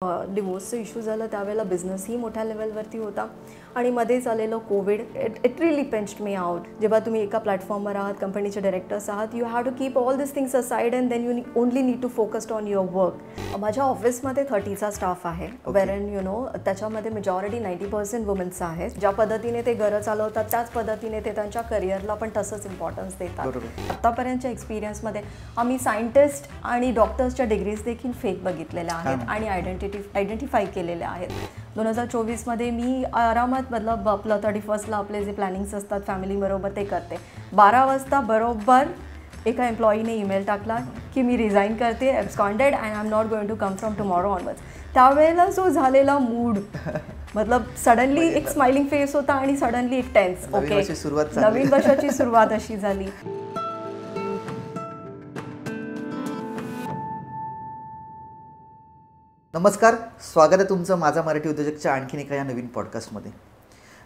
डिवोर्सचा issue झाला त्यावेळेला बिझनेसही मोठ्या लेवलवरती होता आणि मध्येच आलेलं COVID it really pinched me out. जेव्हा तुम्ही एका प्लॅटफॉर्मवर आहात, कंपनीचे डायरेक्टर्स आहात, you have to keep all this things aside and then you only need to focused on your work. माझ्या ऑफिसमध्ये 30चा स्टाफ आहे, वेरन त्याच्यामध्ये मेजॉरिटी 90% वुमेन्स आहेत. ज्या पद्धतीने ते घरं चालवतात त्याच पद्धतीने ते त्यांच्या करिअरला पण तसंच इम्पॉर्टन्स देतात. आत्तापर्यंतच्या एक्सपिरियन्समध्ये आम्ही सायंटिस्ट आणि डॉक्टर्सच्या डिग्रीज देखील फेक बघितलेल्या आहेत आणि आयडेंटिफाय केलेल्या आहेत. 2024मध्ये मी आरामात मतलब आपलं 31ला आपले जे प्लॅनिंग्स असतात फॅमिलीबरोबर ते करते. 12 वाजता बरोबर एका एम्प्लॉईने ईमेल टाकला की मी रिझाईन करते, absconded and I am not going to come from tomorrow onwards. त्यावेळेला जो झालेला मूड मतलब सडनली एक स्माइलिंग फेस होता आणि सडनली एक टेन्स. ओके, नवीन वर्षाची सुरुवात अशी झाली. नमस्कार, स्वागत आहे तुमचं माझा मराठी उद्योजकच्या आणखीन एका या नवीन पॉडकास्टमध्ये.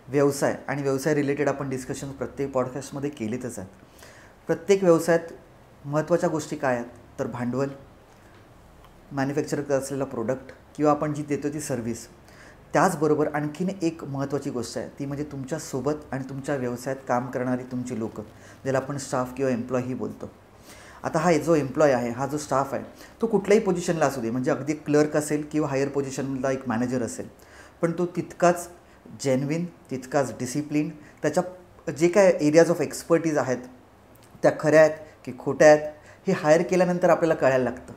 व्यवसाय आणि व्यवसाय रिलेटेड आपण डिस्कशन प्रत्येक पॉडकास्टमध्ये केलेतच आहेत. प्रत्येक व्यवसायात महत्त्वाच्या गोष्टी काय आहेत तर भांडवल, मॅन्युफॅक्चर करत असलेला प्रोडक्ट किंवा आपण जी देतो ती सर्व्हिस. त्याचबरोबर आणखीन एक महत्त्वाची गोष्ट आहे ती म्हणजे तुमच्यासोबत आणि तुमच्या व्यवसायात काम करणारी तुमची लोकं, ज्याला आपण स्टाफ किंवा एम्प्लॉई बोलतो. आता हा जो एम्प्लॉय आहे, हा जो स्टाफ आहे, तो कुठल्याही पोझिशनला असू दे, म्हणजे अगदी क्लर्क असेल किंवा हायर पोझिशनला एक मॅनेजर असेल, पण तो तितकाच जेन्युइन, तितकाच डिसिप्लिन, त्याच्या जे काय एरियाज ऑफ एक्सपर्टीज आहेत त्या खऱ्या आहेत की खोट्या आहेत हे हायर केल्यानंतर आपल्याला कळायला लागतं.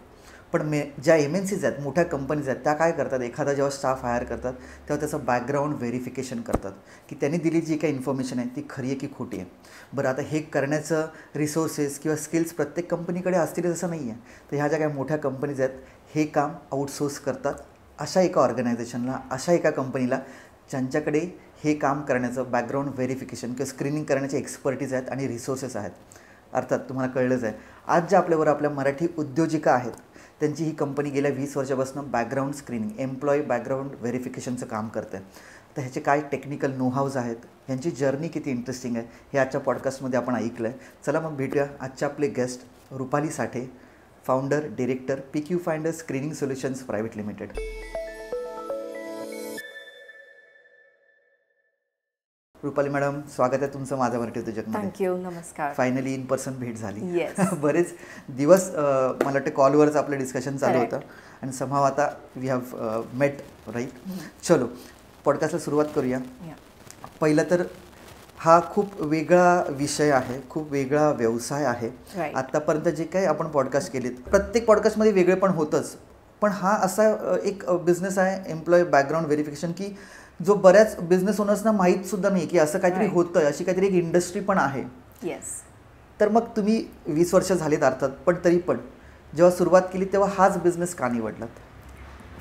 पण ज्या MNCs आहेत, मोठ्या कंपनीज आहेत, त्या काय करतात, एखादा जेव्हा स्टाफ हायर करतात तेव्हा त्याचं बॅकग्राऊंड व्हेरिफिकेशन करतात की त्यांनी दिली जी काही इन्फॉर्मेशन आहे ती खरी आहे की खोटी आहे. बरं, आता हे करण्याचं रिसोर्सेस किंवा स्किल्स प्रत्येक कंपनीकडे असतील असं नाही आहे. तर ह्या ज्या काही मोठ्या कंपनीज आहेत हे काम आउटसोर्स करतात अशा एका ऑर्गनायझेशनला, अशा एका कंपनीला ज्यांच्याकडे हे काम करण्याचं बॅकग्राऊंड व्हेरिफिकेशन किंवा स्क्रीनिंग करण्याचे एक्सपर्टीज आहेत आणि रिसोर्सेस आहेत. अर्थात तुम्हाला कळलंच आहे, आज ज्या आपल्याबरोबर आपल्या मराठी उद्योजिका आहेत त्यांची ही कंपनी गेल्या 20 वर्षापासून बॅकग्राऊंड स्क्रीनिंग, एम्प्लॉई बॅकग्राऊंड व्हेरिफिकेशनचं काम करते. तर ह्याचे काय टेक्निकल नोहाऊज आहेत, ह्यांची जर्नी किती इंटरेस्टिंग आहे हे आजच्या पॉडकास्टमध्ये आपण ऐकलं आहे. चला मग भेटूया आजच्या आपले guest Rupali Sathe, founder director PQ finder screening solutions private limited. Rupali madam, स्वागत आहे तुमचं माझा मराठी उद्योजकमध्ये. थँक्यू, नमस्कार. फायनली इन पर्सन भेट झाली. बरेच दिवस मला वाटतं कॉलवरच आपलं डिस्कशन चालू होतं आणि समहाव आता वी हॅव मेट, राईट. चलो पॉडकास्टला सुरुवात करूया. पहिलं तर हा खूप वेगळा विषय आहे, खूप वेगळा व्यवसाय आहे. आत्तापर्यंत जे काही आपण पॉडकास्ट केलेत प्रत्येक पॉडकास्टमध्ये वेगळे पण होतंच, पण हा असा एक बिझनेस आहे एम्प्लॉई बॅकग्राऊंड व्हेरिफिकेशन की जो बऱ्याच बिझनेस ओनर्सना माहीत सुद्धा नाही की असं काहीतरी होतं, अशी काहीतरी एक इंडस्ट्री पण आहे. तर मग तुम्ही 20 वर्ष झालीत अर्थात, पण तरी पण जेव्हा सुरुवात केली तेव्हा हाच बिझनेस का निवडलात?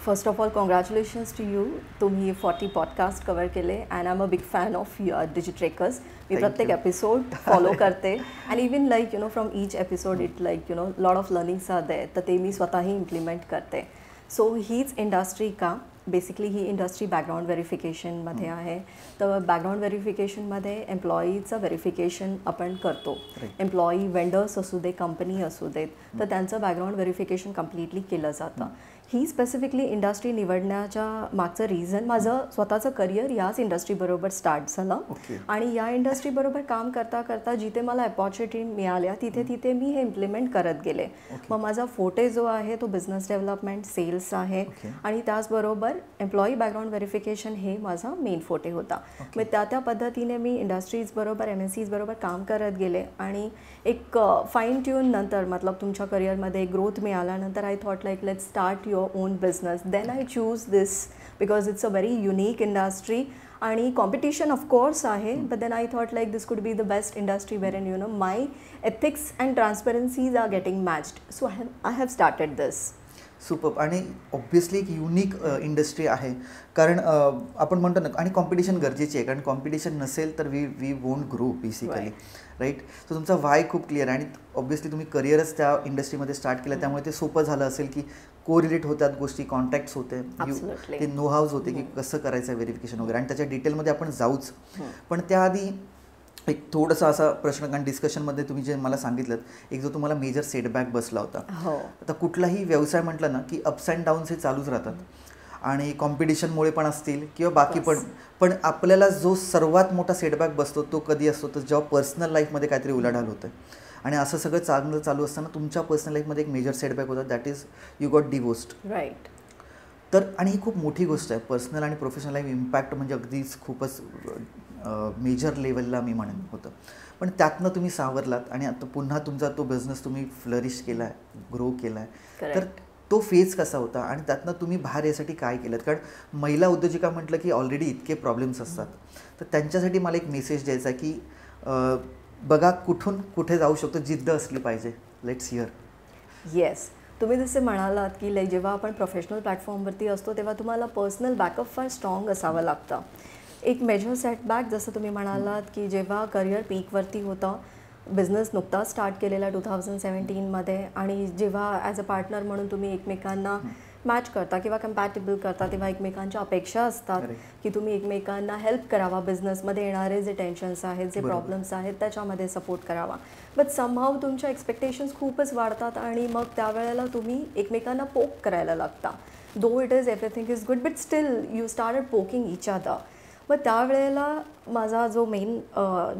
First of all congratulations to you. तुम्ही 40 पॉडकास्ट कव्हर केले and I am a big fan of Digitrackers. मी प्रत्येक एपिसोड फॉलो करते and even like from each episode it like lot of learnings are there, तर ते मी स्वतःही implement करते. So हीच इंडस्ट्री का बेसिकली ही इंडस्ट्री बॅकग्राऊंड व्हेरिफिकेशनमध्ये आहे. तर बॅकग्राऊंड व्हेरिफिकेशनमध्ये एम्प्लॉईचं व्हेरिफिकेशन आपण करतो. एम्प्लॉई वेंडर्स असू दे, कंपनी असू देत, तर त्यांचं बॅकग्राऊंड व्हेरिफिकेशन कम्प्लिटली केलं जातं. ही स्पेसिफिकली इंडस्ट्री निवडण्याच्या मागचं रिझन माझं स्वतःचं करिअर याच इंडस्ट्रीबरोबर स्टार्ट झालं आणि या इंडस्ट्रीबरोबर काम करता करता जिथे मला अपॉर्च्युनिटी मिळाल्या तिथे मी हे इम्प्लिमेंट करत गेले. मग माझा फोटे जो आहे तो बिझनेस डेव्हलपमेंट, सेल्स आहे आणि त्याचबरोबर एम्प्लॉई बॅकग्राऊंड व्हेरिफिकेशन हे माझा मेन फोटे होता. मग त्या पद्धतीने मी इंडस्ट्रीजबरोबर MNCs बरोबर काम करत गेले आणि एक फाईन ट्यून नंतर मतलब तुमच्या करिअरमध्ये ग्रोथ मिळाल्यानंतर I thought like let's start your own business. Then I choose this because it's a very unique industry आणि कॉम्पिटिशन ऑफकोर्स आहे, but then I thought like this could be the best industry where my ethics and transparencies are getting matched. So I have started this. Super. आणि obviously एक unique industry आहे, कारण आपण म्हणतो ना, आणि कॉम्पिटिशन गरजेची आहे, कारण कॉम्पिटिशन नसेल तर we won't grow basically, right. So तुमचा वाय खूप क्लिअर आहे आणि ऑब्व्हियसली तुम्ही करिअरच त्या इंडस्ट्रीमध्ये स्टार्ट केलं, त्यामुळे ते सोपं झालं असेल की कोरिलेट होतात गोष्टी, कॉन्टॅक्ट्स होते, ते नो हाऊज होते की कसं करायचं व्हेरिफिकेशन वगैरे, आणि त्याच्या डिटेलमध्ये आपण जाऊच. पण त्याआधी एक थोडासा असा प्रश्न, कारण डिस्कशनमध्ये तुम्ही जे मला सांगितलं एक जो तुम्हाला मेजर सेटबॅक बसला होता. आता कुठलाही व्यवसाय म्हटलं ना की अप्स अँड डाऊन्स हे चालूच राहतात. आणि कॉम्पिटिशनमुळे पण असतील किंवा बाकी पण आपल्याला जो सर्वात मोठा सेटबॅक बसतो तो कधी असतो, तर जेव्हा पर्सनल लाईफमध्ये काहीतरी उलाढाल होतं. आणि असं सगळं चांगलं चालू असताना तुमच्या पर्सनल लाईफमध्ये एक मेजर सेटबॅक होता, that is you got divorced. Right. तर आणि ही खूप मोठी गोष्ट आहे. पर्सनल आणि प्रोफेशनल लाईफ इम्पॅक्ट म्हणजे अगदीच खूपच मेजर लेवलला मी म्हणेन होतं. पण त्यातनं तुम्ही सावरलात आणि आता पुन्हा तुमचा तो बिझनेस तुम्ही फ्लरिश केला आहे, ग्रो केला आहे. तर तो फेज कसा होता आणि त्यातनं तुम्ही बाहेर यासाठी काय केलं? कारण महिला उद्योजिका म्हटलं की ऑलरेडी इतके प्रॉब्लेम्स असतात. तर त्यांच्यासाठी मला एक मेसेज द्यायचा आहे की बघा कुठून कुठे जाऊ शकतो, जिद्द असली पाहिजे. Let's here. येस, तुम्ही जसे म्हणालात की लाईक जेव्हा आपण प्रोफेशनल प्लॅटफॉर्मवरती असतो तेव्हा तुम्हाला पर्सनल बॅकअप फार स्ट्रॉंग असावं लागतं. एक मेजर सेटबॅक जसं तुम्ही म्हणालात की जेव्हा करिअर पीकवरती होतं, बिझनेस नुकताच स्टार्ट केलेला 2017मध्ये, आणि जेव्हा ॲज अ पार्टनर म्हणून तुम्ही एकमेकांना मॅच करता किंवा कम्पॅटेबल करता तेव्हा एकमेकांच्या अपेक्षा असतात की तुम्ही एकमेकांना हेल्प करावा, बिझनेसमध्ये येणारे जे टेन्शन्स आहेत, जे प्रॉब्लेम्स आहेत त्याच्यामध्ये सपोर्ट करावा. बट समहाव तुमच्या एक्सपेक्टेशन्स खूपच वाढतात आणि मग त्यावेळेला तुम्ही एकमेकांना पोक करायला लागता. Though it is everything is good but still you started poking each other. मग त्यावेळेला माझा जो मेन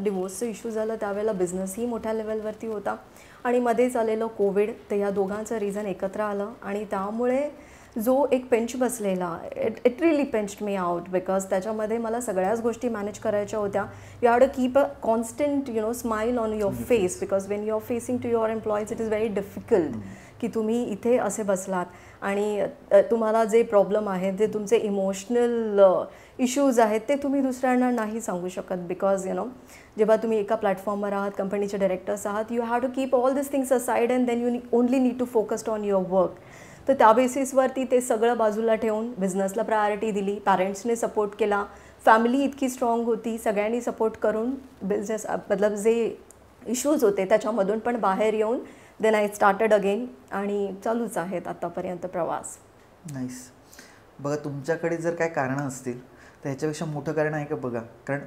डिवोर्सचा इश्यू झाला त्यावेळेला बिझनेसही मोठ्या लेवलवरती होता आणि मध्येच आलेलं कोविड, तर या दोघांचं रिझन एकत्र आलं आणि त्यामुळे जो एक पेंच बसलेला, it really pinched me out because त्याच्यामध्ये मला सगळ्याच गोष्टी मॅनेज करायच्या होत्या. You have to keep a constant smile on your face because when you are facing to your employees it is very difficult की तुम्ही इथे असे बसलात आणि तुम्हाला जे प्रॉब्लेम आहेत, जे तुमचे इमोशनल इश्यूज आहेत ते तुम्ही दुसऱ्यांना नाही सांगू शकत बिकॉज जेव्हा तुम्ही एका प्लॅटफॉर्मवर आहात, कंपनीचे डायरेक्टर्स आहात, you have to keep all this things aside and then you only need to focused on your work. तर त्या बेसिसवरती ते सगळं बाजूला ठेवून बिझनेसला प्रायोरिटी दिली, पॅरेंट्सने सपोर्ट केला, फॅमिली इतकी स्ट्रॉंग होती, सगळ्यांनी सपोर्ट करून बिझनेस मतलब जे इश्यूज होते त्याच्यामधून पण बाहेर येऊन देन आय स्टार्टेड अगेन आणि चालूच आहेत आत्तापर्यंत प्रवास. नाईस. बघा तुमच्याकडे जर काय कारणं असतील तर ह्याच्यापेक्षा मोठं कारण आहे का बघा. कारण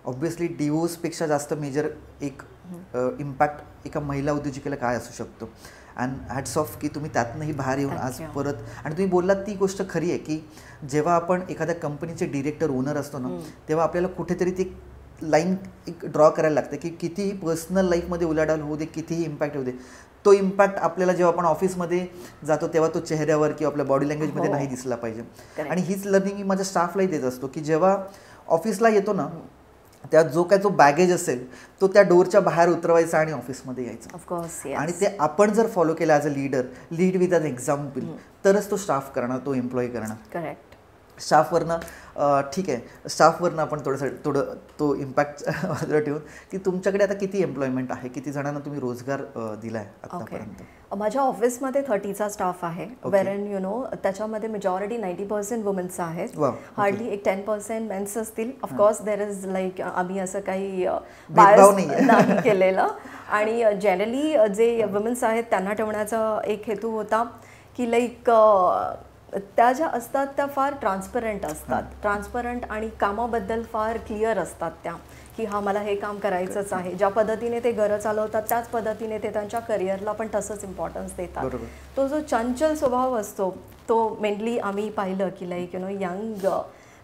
ऑब्व्हियसली डिवोर्सपेक्षा जास्त मेजर एक इम्पॅक्ट एका महिला उद्योजिकेला काय असू शकतो. अँड हॅट्स ऑफ की तुम्ही त्यातनंही बाहेर येऊन आज परत, आणि तुम्ही बोललात ती गोष्ट खरी आहे की जेव्हा आपण एखाद्या कंपनीचे डिरेक्टर ओनर असतो ना तेव्हा आपल्याला कुठेतरी ती लाईन एक ड्रॉ करायला लागते की कितीही पर्सनल लाईफमध्ये उलाढाल होऊ दे, कितीही इम्पॅक्ट होऊ दे, तो इम्पॅक्ट आपल्याला जेव्हा आपण ऑफिसमध्ये जातो तेव्हा तो चेहऱ्यावर किंवा आपल्या बॉडी लँग्वेजमध्ये नाही दिसला पाहिजे. आणि हीच लर्निंग मी माझ्या स्टाफलाही देत असतो की जेव्हा ऑफिसला येतो ना त्यात जो काय जो बॅगेज असेल तो त्या डोरच्या बाहेर उतरवायचा आणि ऑफिसमध्ये यायचं. ऑफकोर्स. आणि ते आपण जर फॉलो केलं as a leader, lead with an example, तरच तो स्टाफ करणार, तो एम्प्लॉई करणार. करेक्ट. स्टाफवरनं ठीक आहे, स्टाफवरनं आपण थोडं तो इम्पॅक्ट बाजूला ठेवून की तुमच्याकडे आता किती एम्प्लॉयमेंट आहे, किती जणांना तुम्ही रोजगार दिला आहे आतापर्यंत? माझ्या ऑफिसमध्ये 30चा स्टाफ आहे, वेरन त्याच्यामध्ये मेजॉरिटी 90% वुमेन्स आहेत, हार्डली एक 10% मेन्स असतील. ऑफकोर्स देर इज लाईक आम्ही असं काही बायस नाही केलेलं. आणि जनरली जे वुमेन्स आहेत त्यांना ठेवण्याचा एक हेतू होता की लाईक त्या ज्या असतात त्या फार ट्रान्सपरंट असतात, ट्रान्सपरंट आणि कामाबद्दल फार क्लिअर असतात त्या की हा मला हे काम करायचंच आहे. ज्या पद्धतीने ते घरं चालवतात त्याच पद्धतीने ते त्यांच्या करिअरला पण तसंच इम्पॉर्टन्स देतात. तो जो चंचल स्वभाव असतो तो मेनली आम्ही पाहिलं की लाईक यंग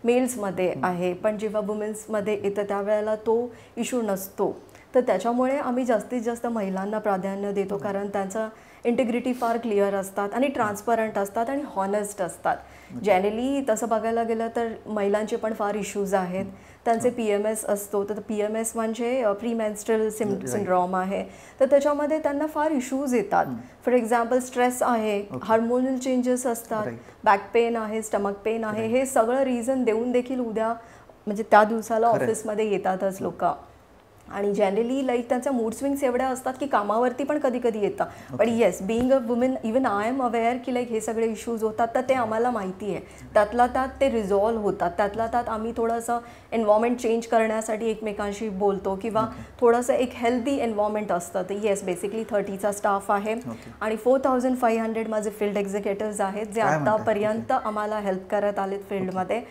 मेल्समध्ये आहे, पण जेव्हा वुमेन्समध्ये येतं त्यावेळेला तो इश्यू नसतो. तर त्याच्यामुळे आम्ही जास्तीत जास्त महिलांना प्राधान्य देतो कारण त्यांचा इंटिग्रिटी फार क्लिअर असतात आणि ट्रान्सपरंट असतात आणि हॉनेस्ट असतात. जनरली तसं बघायला गेलं तर महिलांचे पण फार इश्यूज आहेत. त्यांचे PMS असतो, तर PMS म्हणजे प्री मेन्स्ट्रुअल सिंड्रॉम आहे, तर त्याच्यामध्ये त्यांना फार इश्यूज येतात. फॉर एक्झाम्पल स्ट्रेस आहे, हार्मोनल चेंजेस असतात, बॅक पेन आहे, स्टमक पेन आहे, हे सगळं रिझन देऊन देखील उद्या म्हणजे त्या दिवसाला ऑफिसमध्ये येतातच लोक. आणि जनरली लाईक त्यांच्या मूड स्विंग्स एवढ्या असतात की कामावरती पण कधी कधी येतं. But yes, being a women even I am aware की लाईक हे सगळे इश्यूज होतात, तर ते आम्हाला माहिती आहे. त्यातला त्यात ते रिझॉल्व्ह होतात. त्यातला त्यात आम्ही थोडंसं एन्व्हायरमेंट चेंज करण्यासाठी एकमेकांशी बोलतो किंवा थोडंसं एक हेल्दी एन्व्हायरमेंट असतं. तर येस, बेसिकली 30चा स्टाफ आहे आणि 4500 माझे फील्ड एक्झिक्युटिव्ज आहेत जे आतापर्यंत आम्हाला हेल्प करत आलेत फील्डमध्ये.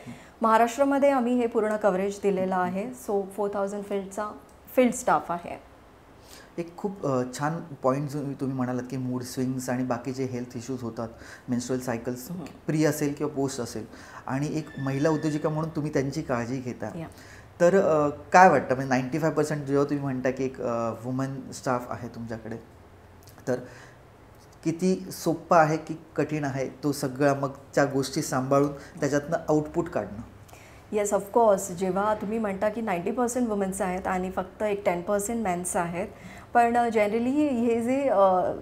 महाराष्ट्रामध्ये आम्ही हे पूर्ण कव्हरेज दिलेलं आहे. सो 4000 फील्ड स्टाफ आहे. एक खूप छान पॉईंट जो तुम्ही म्हणालात की मूड स्विंग्स आणि बाकीचे हेल्थ इश्यूज होतात, मेन्स्ट्रुअल सायकल्स प्री असेल किंवा पोस्ट असेल, आणि एक महिला उद्योजिका म्हणून तुम्ही त्यांची काळजी घेता. तर काय वाटतं, म्हणजे 95% जेव्हा तुम्ही म्हणता की एक वुमन स्टाफ आहे तुमच्याकडे, तर किती सोपं आहे की कठीण आहे तो सगळा मग त्या गोष्टी सांभाळून त्याच्यातनं आउटपुट काढणं? Yes, of course. जेव्हा तुम्ही म्हणता की 90% वुमेन्स आहेत आणि फक्त एक 10% मेन्स आहेत, पण जनरली हे जे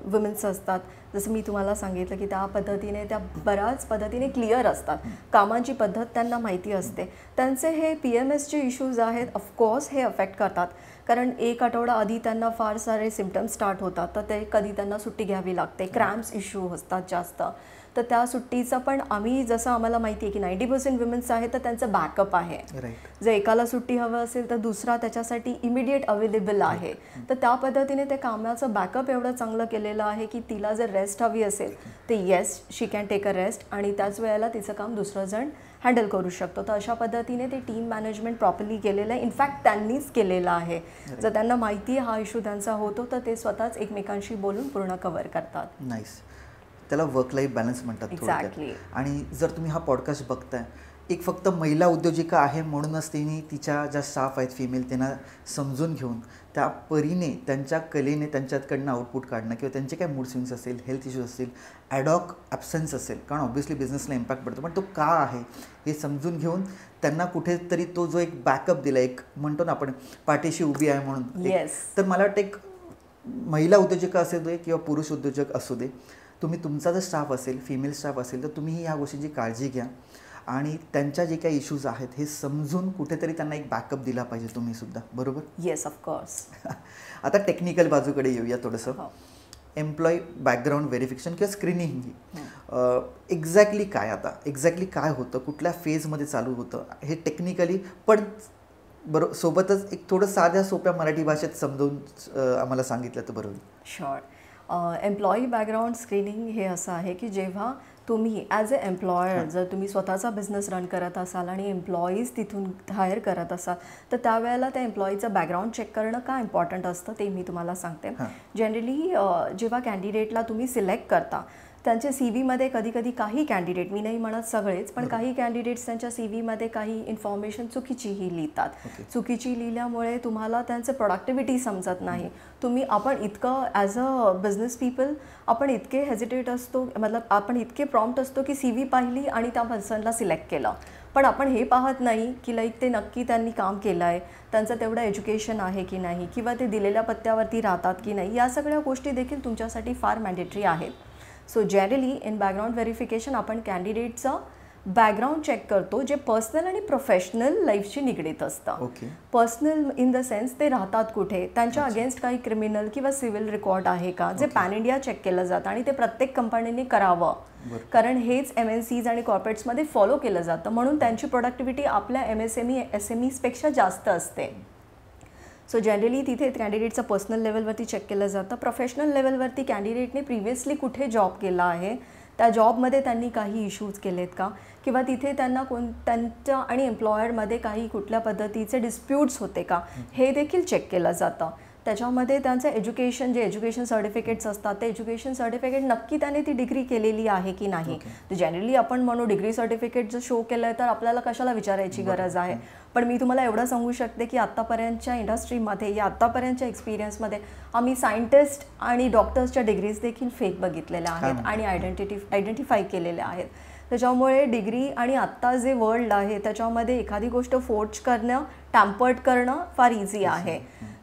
वुमेन्स असतात, जसं मी तुम्हाला सांगितलं की त्या पद्धतीने त्या बऱ्याच पद्धतीने क्लिअर असतात, कामांची पद्धत त्यांना माहिती असते. त्यांचे हे PMSचे इश्यूज आहेत, ऑफकोर्स हे अफेक्ट करतात. कारण एक आठवडा आधी त्यांना फार सारे सिम्पटम्स स्टार्ट होतात, तर ते कधी त्यांना सुट्टी घ्यावी लागते, क्रॅम्प्स इश्यू असतात जास्त. तर त्या सुट्टीचा पण आम्ही, जसं आम्हाला माहिती आहे की 90% वुमेन्स आहेत, तर त्यांचं बॅकअप आहे. जर एकाला सुट्टी हवं असेल तर दुसरा त्याच्यासाठी इमिडिएट अवेलेबल आहे. तर त्या पद्धतीने ते कामाचं बॅकअप एवढं चांगलं केलेलं आहे की तिला जर रेस्ट हवी असेल तर yes, she can take a rest, आणि त्याच वेळेला तिचं काम दुसरं जण हँडल करू शकतो. तर अशा पद्धतीने ते टीम मॅनेजमेंट प्रॉपरली केलेलं आहे. इनफॅक्ट त्यांनीच केलेलं आहे. जर त्यांना माहिती आहे हा इश्यू त्यांचा होतो, तर ते स्वतःच एकमेकांशी बोलून पूर्ण कव्हर करतात. नाईस. त्याला वर्क लाईफ बॅलन्स म्हणतात थोडक्यात. आणि जर तुम्ही हा पॉडकास्ट बघताय, एक फक्त महिला उद्योजिका आहे म्हणूनच तिने तिच्या ज्या स्टाफ आहेत फिमेल त्यांना समजून घेऊन त्या परीने त्यांच्या कलेने त्यांच्याकडनं आउटपुट काढणं, किंवा त्यांचे काय मूड स्विंग्स असेल, हेल्थ इश्यूज असतील, ॲडॉक ॲब्सेन्स असेल, कारण ऑब्व्हियसली बिझनेसला इम्पॅक्ट पडतो, पण तो का आहे हे समजून घेऊन त्यांना कुठेतरी तो जो एक बॅकअप दिला, एक म्हणतो ना आपण पाठीशी उभी आहे म्हणून. तर मला वाटतं एक महिला उद्योजिका असू दे किंवा पुरुष उद्योजक असू दे, तुम्ही तुमचा जर स्टाफ असेल, फिमेल स्टाफ असेल, तर तुम्ही ह्या गोष्टींची काळजी घ्या आणि त्यांच्या जे काही इश्यूज आहेत हे समजून कुठेतरी त्यांना एक बॅकअप दिला पाहिजे तुम्ही सुद्धा, बरोबर? Yes, of course. आता टेक्निकल बाजूकडे येऊया थोडंसं. एम्प्लॉई बॅकग्राऊंड व्हेरिफिकेशन किंवा स्क्रीनिंग एक्झॅक्टली काय, आता एक्झॅक्टली काय होतं, कुठल्या फेजमध्ये चालू होतं हे टेक्निकली, पण सोबतच एक थोडं साध्या सोप्या मराठी भाषेत समजून आम्हाला सांगितलं तर बरोबर. शुअर. एम्प्लॉई बॅकग्राऊंड स्क्रीनिंग हे असं आहे की जेव्हा तुम्ही ॲज अ एम्प्लॉयर जर तुम्ही स्वतःचा बिझनेस रन करत असाल आणि एम्प्लॉईज तिथून हायर करत असाल, तर त्यावेळेला त्या एम्प्लॉईचं बॅकग्राऊंड चेक करणं का इम्पॉर्टंट असतं ते मी तुम्हाला सांगते. जनरली जेव्हा कॅन्डिडेटला तुम्ही सिलेक्ट करता, त्यांच्या CV-मध्ये कधी कधी काही कॅन्डिडेट, मी नाही म्हणत सगळेच, पण काही कॅन्डिडेट्स त्यांच्या CV-मध्ये काही इन्फॉर्मेशन चुकीचीही लिहितात. चुकीची लिहिल्यामुळे तुम्हाला त्यांचं प्रोडक्टिव्हिटी समजत नाही. आपण इतकं ॲज अ बिझनेस पीपल आपण इतके हेजिटेट असतो, मतलब आपण इतके प्रॉम्प्ट असतो की CV पाहिली आणि त्या पर्सनला सिलेक्ट केलं, पण आपण हे पाहत नाही की लाईक ते नक्की त्यांनी काम केलं आहे, त्यांचं तेवढं एज्युकेशन आहे की नाही, किंवा ते दिलेल्या पत्त्यावरती राहतात की नाही. या सगळ्या गोष्टी देखील तुमच्यासाठी फार मॅन्डेटरी आहेत. So generally in background verification आपण कॅन्डिडेटचं बॅकग्राऊंड चेक करतो जे पर्सनल आणि प्रोफेशनल लाईफशी निगडीत असतं. पर्सनल इन द सेन्स ते राहतात कुठे, त्यांच्या अगेन्स्ट काही क्रिमिनल किंवा सिव्हिल रेकॉर्ड आहे का, जे पॅन इंडिया चेक केलं जातं आणि ते प्रत्येक कंपनीने करावं, कारण हेच MNCs आणि कॉर्पोरेट्समध्ये फॉलो केलं जातं, म्हणून त्यांची प्रोडक्टिव्हिटी आपल्या MSME SMEsपेक्षा जास्त असते. सो जनरली तिथे कॅन्डिडेटचं पर्सनल लेवलवरती चेक केलं जातं. प्रोफेशनल लेवलवरती कॅन्डिडेटने प्रिव्हियसली कुठे जॉब केला आहे, त्या जॉबमध्ये त्यांनी काही इश्यूज केलेत का, किंवा तिथे त्यांना त्यांच्या आणि एम्प्लॉयरमध्ये काही कुठल्या पद्धतीचे डिस्प्यूट्स होते का, हे देखील चेक केलं जातं. त्याच्यामध्ये त्यांचं एज्युकेशन, जे एज्युकेशन सर्टिफिकेट्स असतात, ते एज्युकेशन सर्टिफिकेट नक्की त्याने ती डिग्री केलेली आहे की नाही. जनरली आपण म्हणू डिग्री सर्टिफिकेट जर शो केलं तर आपल्याला कशाला विचारायची गरज आहे. पण मी तुम्हाला एवढं सांगू शकते की आत्तापर्यंतच्या इंडस्ट्रीमध्ये, या आत्तापर्यंतच्या एक्सपिरियन्समध्ये आम्ही सायंटिस्ट आणि डॉक्टर्सच्या डिग्रीज देखील फेक बघितलेल्या आहेत आणि आयडेंटिफाय केलेल्या आहेत. त्याच्यामुळे डिग्री आणि आत्ता जे वर्ल्ड आहे त्याच्यामध्ये एखादी गोष्ट फोर्ज करणं, टॅम्पर्ड करणं फार इझी आहे.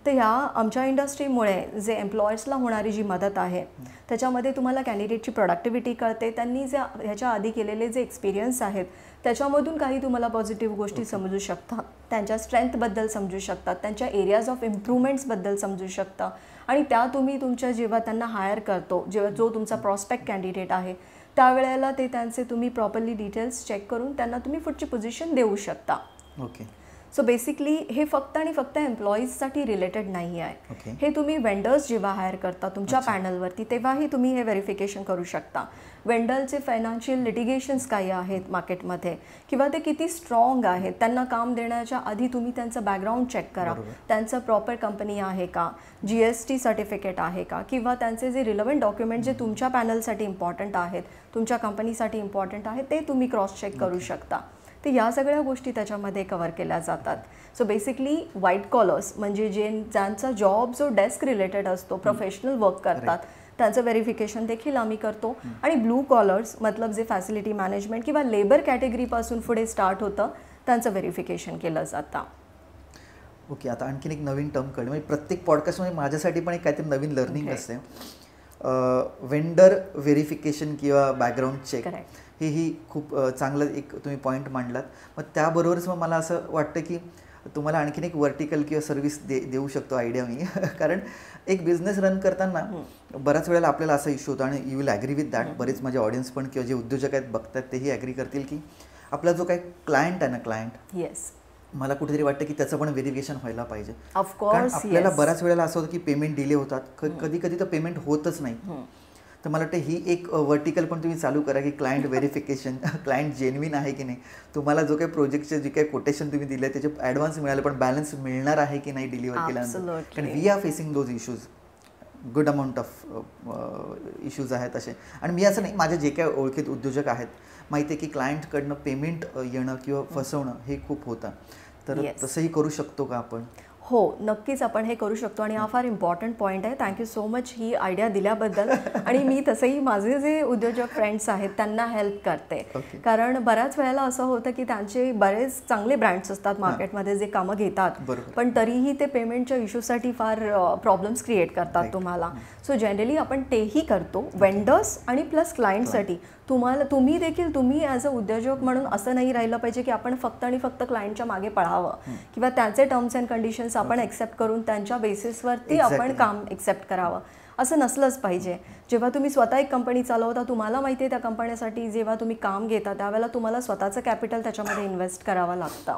तर ह्या आमच्या इंडस्ट्रीमुळे जे एम्प्लॉयर्सला होणारी जी मदत आहे त्याच्यामध्ये तुम्हाला कॅन्डिडेटची प्रोडक्टिव्हिटी कळते, त्यांनी जे ह्याच्या आधी केलेले जे एक्सपिरियन्स आहेत त्याच्यामधून काही तुम्हाला पॉझिटिव्ह गोष्टी समजू शकता, त्यांच्या स्ट्रेंथबद्दल समजू शकतात, त्यांच्या एरियाज ऑफ इम्प्रूव्हमेंट्सबद्दल समजू शकता, आणि त्या तुम्ही तुमच्या जेव्हा त्यांना हायर करतो, जेव्हा जो तुमचा प्रॉस्पेक्ट कॅन्डिडेट आहे त्यावेळेला ते त्यांचे तुम्ही प्रॉपरली डिटेल्स चेक करून त्यांना तुम्ही पुढची पोझिशन देऊ शकता. ओके. सो बेसिकली हे फक्त आणि फक्त एम्प्लॉईजसाठी रिलेटेड नाही आहे. हे तुम्ही वेंडर्स जेव्हा हायर करता तुमच्या पॅनलवरती तेव्हाही तुम्ही हे व्हेरिफिकेशन करू शकता. वेंडरचे फायनान्शियल लिटिगेशन्स काही आहेत मार्केटमध्ये किंवा ते किती स्ट्रॉंग आहेत, त्यांना काम देण्याच्या आधी तुम्ही त्यांचं बॅकग्राऊंड चेक करा. त्यांचं प्रॉपर कंपनी आहे का, GST सर्टिफिकेट आहे का, किंवा त्यांचे जे रिलेव्हंट डॉक्युमेंट जे तुमच्या पॅनलसाठी इम्पॉर्टंट आहेत, तुमच्या कंपनीसाठी इम्पॉर्टंट आहेत, ते तुम्ही क्रॉस चेक करू शकता. तर या सगळ्या गोष्टी त्याच्यामध्ये कव्हर केल्या जातात. सो बेसिकली व्हाईट कॉलर्स म्हणजे ज्यांचा जॉब जो डेस्क रिलेटेड असतो, प्रोफेशनल वर्क करतात, त्यांचं व्हेरिफिकेशन देखील आम्ही करतो. आणि ब्लू कॉलर्स मतलब जे फॅसिलिटी मॅनेजमेंट किंवा लेबर कॅटेगरीपासून पुढे स्टार्ट होतं त्यांचं व्हेरिफिकेशन केलं जातं. ओके, आता आणखीन एक नवीन टर्म कळलं. म्हणजे प्रत्येक पॉडकास्टमध्ये माझ्यासाठी पण एक काहीतरी नवीन लर्निंग असते. वेंडर व्हेरिफिकेशन किंवा बॅकग्राऊंड चेक ही खूप चांगलं एक तुम्ही पॉईंट मांडलात. मग त्याबरोबरच मग मला असं वाटतं की तुम्हाला आणखीन एक वर्टिकल किंवा सर्व्हिस देऊ शकतो आयडिया मी. कारण एक बिझनेस रन करताना बऱ्याच वेळेला आपल्याला असा इश्यू होतो आणि you will agree with that. बरेच माझे ऑडियन्स पण किंवा जे उद्योजक आहेत बघतात तेही ॲग्री करतील की आपला जो काही क्लायंट आहे ना, येस, मला कुठेतरी वाटतं की त्याचं पण व्हेरिफिकेशन व्हायला पाहिजे. कारण आपल्याला बऱ्याच वेळेला असं होतं की पेमेंट डिले होतात, कधी कधी तर पेमेंट होतच नाही. तर मला वाटतं ही एक वर्टिकल पण तुम्ही चालू करा की क्लायंट व्हेरिफिकेशन, क्लायंट जेन्युइन आहे की नाही, तुम्हाला जो काही प्रोजेक्टचे जे काही कोटेशन तुम्ही दिले त्याचे ॲडव्हान्स मिळाले पण बॅलन्स मिळणार आहे की नाही डिलिव्हर केल्यानंतर. कारण we are facing those issues, good amount of issues आहेत असे. आणि मी असं नाही, माझे जे काही ओळखीत उद्योजक आहेत माहिती आहे की क्लायंटकडनं पेमेंट येणं किंवा फसवणं हे खूप होतं. तर तसंही करू शकतो का आपण? हो, नक्कीच आपण हे करू शकतो आणि हा फार इम्पॉर्टंट पॉईंट आहे. थँक्यू सो मच ही आयडिया दिल्याबद्दल. आणि मी तसंही माझे जे उद्योजक फ्रेंड्स आहेत त्यांना हेल्प करते. कारण बऱ्याच वेळेला असं होतं की त्यांचे बरेच चांगले ब्रँड्स असतात मार्केटमध्ये जे कामं घेतात, पण तरीही ते पेमेंटच्या इश्यूसाठी फार प्रॉब्लेम्स क्रिएट करतात तुम्हाला. सो जनरली आपण तेही करतो वेंडर्स आणि प्लस क्लायंटसाठी. तुम्ही देखील तुम्ही ॲज अ उद्योजक म्हणून असं नाही राहिलं पाहिजे की आपण फक्त आणि फक्त क्लायंटच्या मागे पळावं किंवा त्यांचे टर्म्स अँड कंडिशन्स आपण एक्सेप्ट करून त्यांच्या बेसिसवरती आपण काम एक्सेप्ट करावं, असं नसलंच पाहिजे. जेव्हा तुम्ही स्वतः एक कंपनी चालवता, तुम्हाला माहिती आहे त्या कंपनीसाठी जेव्हा तुम्ही काम घेता त्यावेळेला तुम्हाला स्वतःचं कॅपिटल त्याच्यामध्ये इन्व्हेस्ट करावं लागतं.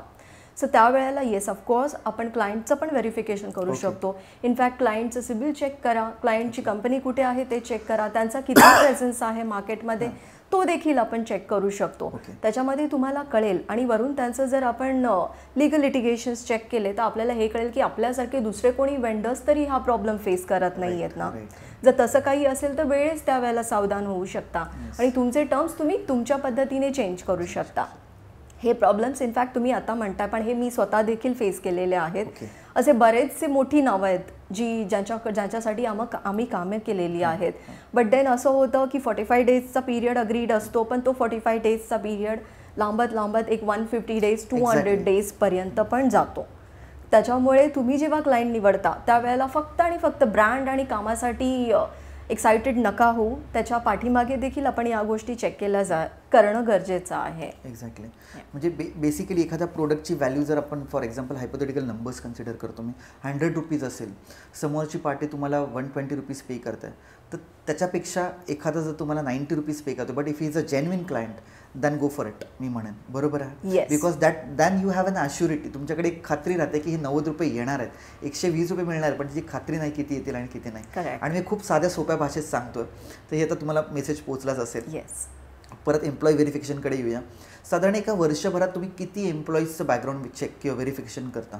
सो त्यावेळेला येस ऑफकोर्स आपण क्लायंटचं पण व्हेरिफिकेशन करू शकतो. इनफॅक्ट क्लायंटचं सिबिल चेक करा, क्लायंटची कंपनी कुठे आहे ते चेक करा, त्यांचा किती प्रेझन्स आहे मार्केटमध्ये तो देखील आपण चेक करू शकतो. त्याच्यामध्ये तुम्हाला कळेल. आणि वरून त्यांचं जर आपण लिगल लिटिगेशन्स चेक केले तर आपल्याला हे कळेल की आपल्यासारखे दुसरे कोणी वेंडर्स तरी हा प्रॉब्लेम फेस करत नाही आहेत ना. जर तसं काही असेल तर वेळेस त्यावेळेला सावधान होऊ शकता आणि तुमचे टर्म्स तुम्ही तुमच्या पद्धतीने चेंज करू शकता. हे प्रॉब्लेम्स इनफॅक्ट तुम्ही आता म्हणताय पण हे मी स्वतः देखील फेस केलेले आहेत. असे बरेचसे मोठी नावं आहेत ज्यांच्यासाठी आम्ही कामे केलेली आहेत. बट देन असं होतं की 45 डेजचा पिरियड अग्रीड असतो, पण तो 45 डेजचा पिरियड लांबत एक 150 डेज 200 डेजपर्यंत पण जातो. त्याच्यामुळे तुम्ही जेव्हा क्लायंट निवडता त्यावेळेला फक्त आणि फक्त ब्रँड आणि कामासाठी एक्साइटेड नका होऊ, त्याच्या पाठीमागे देखील आपण या गोष्टी चेक करणं गरजेचं आहे. एक्झॅक्टली. म्हणजे बेसिकली एखाद्या प्रोडक्टची व्हॅल्यू जर आपण for example hypothetical numbers consider करतो, मी 100 रुपीज असेल, समोरची पार्टी तुम्हाला 120 रुपीज पे करते, तर त्याच्यापेक्षा एखादा जर तुम्हाला 90 रुपीज पे करतो, but if he is a genuine client then go for it, मी म्हणेन. बरोबर आहे? Because then you have an assurity. तुमच्याकडे एक खात्री राहते की हे 90 रुपये येणार आहेत, 120 रुपये मिळणार आहेत, पण त्याची खात्री नाही किती येतील आणि किती नाही. आणि मी खूप साध्या सोप्या भाषेत सांगतोय, तर हे आता तुम्हाला मेसेज पोहोचलाच असेल. परत एम्प्लॉई व्हेरिफिकेशनकडे येऊया. साधारण एका वर्षभरात तुम्ही किती एम्प्लॉईजचं बॅकग्राऊंड चेक किंवा व्हेरिफिकेशन करता?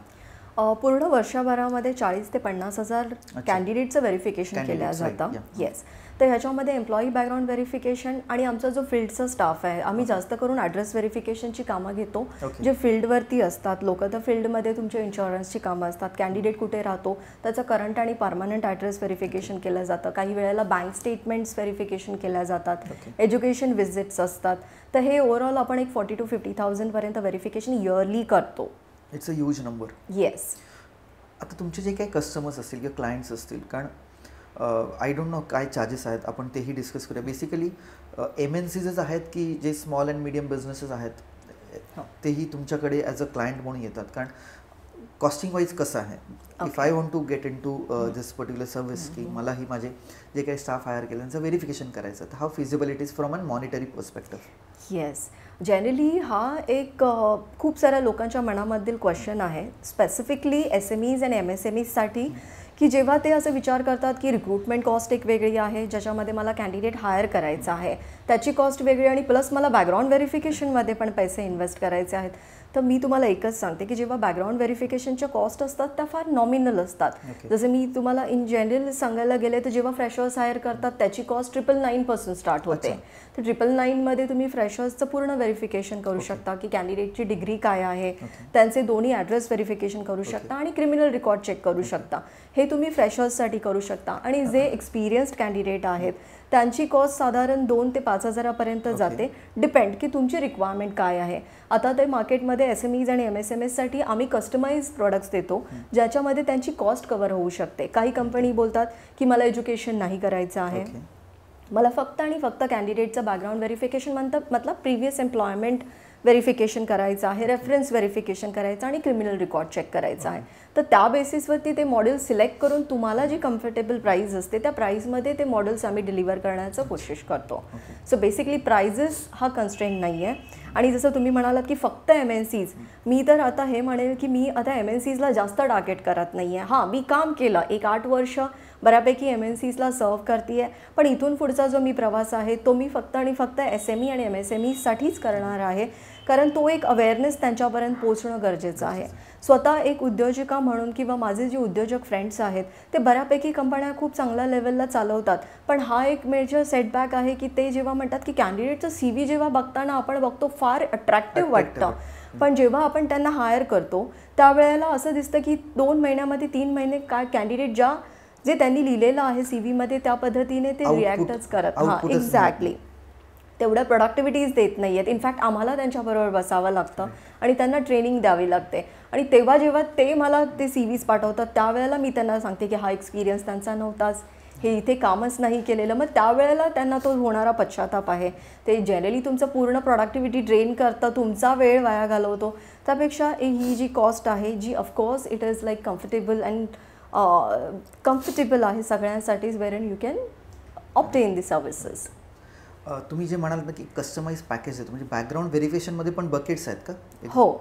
पूर्ण वर्षभरामध्ये 40 ते 50,000 कॅन्डिडेटचं व्हेरिफिकेशन केलं जातं. येस. तर ह्याच्यामध्ये एम्प्लॉई बॅकग्राऊंड व्हेरिफिकेशन आणि आमचा जो फील्डचा स्टाफ आहे, आम्ही जास्त करून ॲड्रेस व्हेरिफिकेशनची कामं घेतो. जे फील्डवरती असतात लोक, तर फील्डमध्ये तुमच्या इन्शुरन्सची कामं असतात, कॅन्डिडेट कुठे राहतो त्याचं करंट आणि परमनंट ॲड्रेस व्हेरिफिकेशन केलं जातं. काही वेळेला बँक स्टेटमेंट्स व्हेरिफिकेशन केल्या जातात, एज्युकेशन व्हिजिट्स असतात. तर हे ओव्हरऑल आपण एक 40,000 to 50,000 पर्यंत व्हेरिफिकेशन इयरली करतो. It's a huge number. Yes. आता तुमचे जे काही कस्टमर्स असतील किंवा क्लायंट्स असतील, कारण आय डोंट नो काय चार्जेस आहेत, आपण तेही डिस्कस करूया. बेसिकली MNCs आहेत की जे स्मॉल अँड मीडियम बिझनेसेस आहेत तेही तुमच्याकडे ॲज अ क्लायंट म्हणून येतात? कारण कॉस्टिंग वाईज कसं आहे, if I want to get into this particular service, की मलाही माझे जे काही स्टाफ हायर केले त्यांचं व्हेरिफिकेशन करायचं, तर how feasible it is from an monetary perspective? Yes, generally हा एक खूप साऱ्या लोकांच्या मनामधील क्वेश्चन आहे, स्पेसिफिकली SMEs आणि MSMEsसाठी, की जेव्हा ते असं विचार करतात की रिक्रुटमेंट कॉस्ट एक वेगळी आहे, ज्याच्यामध्ये मला कॅन्डिडेट हायर करायचा आहे, त्याची कॉस्ट वेगळी, आणि प्लस मला बॅकग्राऊंड व्हेरिफिकेशनमध्ये पण पैसे इन्व्हेस्ट करायचे आहेत. तर मी तुम्हाला एकच सांगते की जेव्हा बॅकग्राऊंड व्हेरिफिकेशनच्या कॉस्ट असतात त्या फार नॉमिनल असतात. जसं मी तुम्हाला इन जनरल सांगायला गेले तर जेव्हा फ्रेशर्स हायर करतात त्याची कॉस्ट 999 पासून स्टार्ट होते. तर 999 मध्ये तुम्ही फ्रेशर्सचं पूर्ण व्हेरिफिकेशन करू शकता की कॅन्डिडेटची डिग्री काय आहे, त्यांचे दोन्ही ॲड्रेस व्हेरिफिकेशन करू शकता आणि क्रिमिनल रेकॉर्ड चेक करू शकता. हे तुम्ही फ्रेशर्ससाठी करू शकता. आणि जे एक्सपिरियन्स्ड कॅन्डिडेट आहेत त्यांची कॉस्ट साधारण 2 ते 5 हजारापर्यंत जाते, डिपेंड की तुमची रिक्वायरमेंट काय आहे. आता ते मार्केटमध्ये SMEs आणि MSMEsसाठी आम्ही कस्टमाइज प्रोडक्ट्स देतो ज्याच्यामध्ये त्यांची कॉस्ट कव्हर होऊ शकते. काही कंपनी बोलतात की मला एज्युकेशन नाही करायचं आहे, मला फक्त आणि फक्त कॅन्डिडेटचं बॅकग्राऊंड व्हेरिफिकेशन मतलब प्रिव्हियस एम्प्लॉयमेंट व्हेरिफिकेशन करायचं आहे, रेफरन्स व्हेरिफिकेशन करायचं आणि क्रिमिनल रेकॉर्ड चेक करायचं आहे. तर त्या बेसिसवरती ते मॉडेल सिलेक्ट करून तुम्हाला जी कम्फर्टेबल प्राईस असते त्या प्राईसमध्ये ते मॉडेल्स आम्ही डिलिव्हर करण्याचं कोशिश करतो. सो बेसिकली प्राइजेस हा कन्स्ट्रेंट नाही आहे. आणि जसं तुम्ही म्हणालात की फक्त MNCs, मी तर आता हे म्हणेल की मी आता MNCsला जास्त टार्गेट करत नाही आहे. हां, मी काम केलं 1-8 वर्ष बऱ्यापैकी MNCsला सर्व करते आहे, पण इथून पुढचा जो मी प्रवास आहे तो मी फक्त आणि फक्त SME आणि MSMEसाठीच करणार आहे, कारण तो एक अवेअरनेस त्यांच्यापर्यंत पोहोचणं गरजेचं आहे. स्वतः एक उद्योजिका म्हणून किंवा माझे जे उद्योजक फ्रेंड्स आहेत ते बऱ्यापैकी कंपन्या खूप चांगल्या लेवलला चालवतात, पण हा एक मेजर सेटबॅक आहे की ते जेव्हा म्हणतात की कॅन्डिडेटचं CV जेव्हा बघताना आपण बघतो फार अट्रॅक्टिव्ह वाटतं, पण जेव्हा आपण त्यांना हायर करतो त्यावेळेला असं दिसतं की 2 महिन्यामध्ये 3 महिने काय कॅन्डिडेट जे त्यांनी लिहिलेलं आहे CVमध्ये त्या पद्धतीने ते रिॲक्टच करत. हां, एक्झॅक्टली तेवढ्या प्रोडक्टिव्हिटीज देत नाही आहेत. इनफॅक्ट आम्हाला त्यांच्याबरोबर बसावं लागतं आणि त्यांना ट्रेनिंग द्यावी लागते. आणि तेव्हा जेव्हा ते मला ते CVs पाठवतात त्यावेळेला मी त्यांना सांगते की हा एक्सपिरियन्स त्यांचा नव्हताच, हे इथे कामच नाही केलेलं. मग त्यावेळेला त्यांना तो होणारा पश्चाताप आहे. ते जनरली तुमचं पूर्ण प्रोडक्टिव्हिटी ड्रेन करतं, तुमचा वेळ वाया घालवतो. त्यापेक्षा ही जी कॉस्ट आहे जी of course it is like comfortable आहे सगळ्यांसाठीच, where you can obtain the services. तुम्ही जे म्हणाल ना की कस्टमाइज पॅकेज आहे, म्हणजे बॅकग्राऊंड व्हेरिफिकेशनमध्ये पण बकेट्स आहेत का? हो,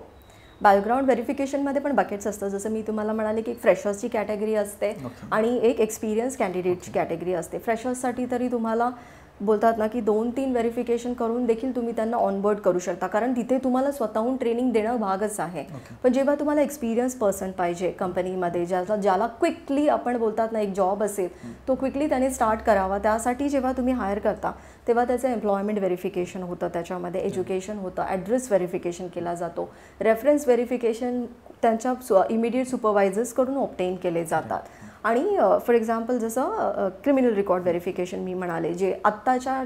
बॅकग्राऊंड व्हेरिफिकेशनमध्ये पण बकेट्स असतं. जसं मी तुम्हाला म्हणाले की एक फ्रेशर्सची कॅटेगरी असते आणि एक एक्सपिरियन्स कॅन्डिडेटची कॅटेगरी असते. फ्रेशर्ससाठी तरी तुम्हाला बोलतात ना की 2-3 व्हेरिफिकेशन करून देखील तुम्ही त्यांना ऑनबोर्ड करू शकता, कारण तिथे तुम्हाला स्वतःहून ट्रेनिंग देणं भागच आहे. पण जेव्हा तुम्हाला एक्सपिरियन्स पर्सन पाहिजे कंपनीमध्ये, ज्याला क्विकली आपण बोलतात ना एक जॉब असेल तो क्विकली त्याने स्टार्ट करावा, त्यासाठी जेव्हा तुम्ही हायर करता तेव्हा त्याचं एम्प्लॉयमेंट व्हेरिफिकेशन होतं, त्याच्यामध्ये एज्युकेशन होतं, ॲड्रेस व्हेरिफिकेशन केला जातो, रेफरन्स व्हेरिफिकेशन त्यांच्या इमिडिएट सुपरवायझर्सकडून ऑब्टेन केले जातात. आणि फॉर एक्झाम्पल जसं क्रिमिनल रेकॉर्ड व्हेरिफिकेशन मी म्हणाले, जे आत्ताच्या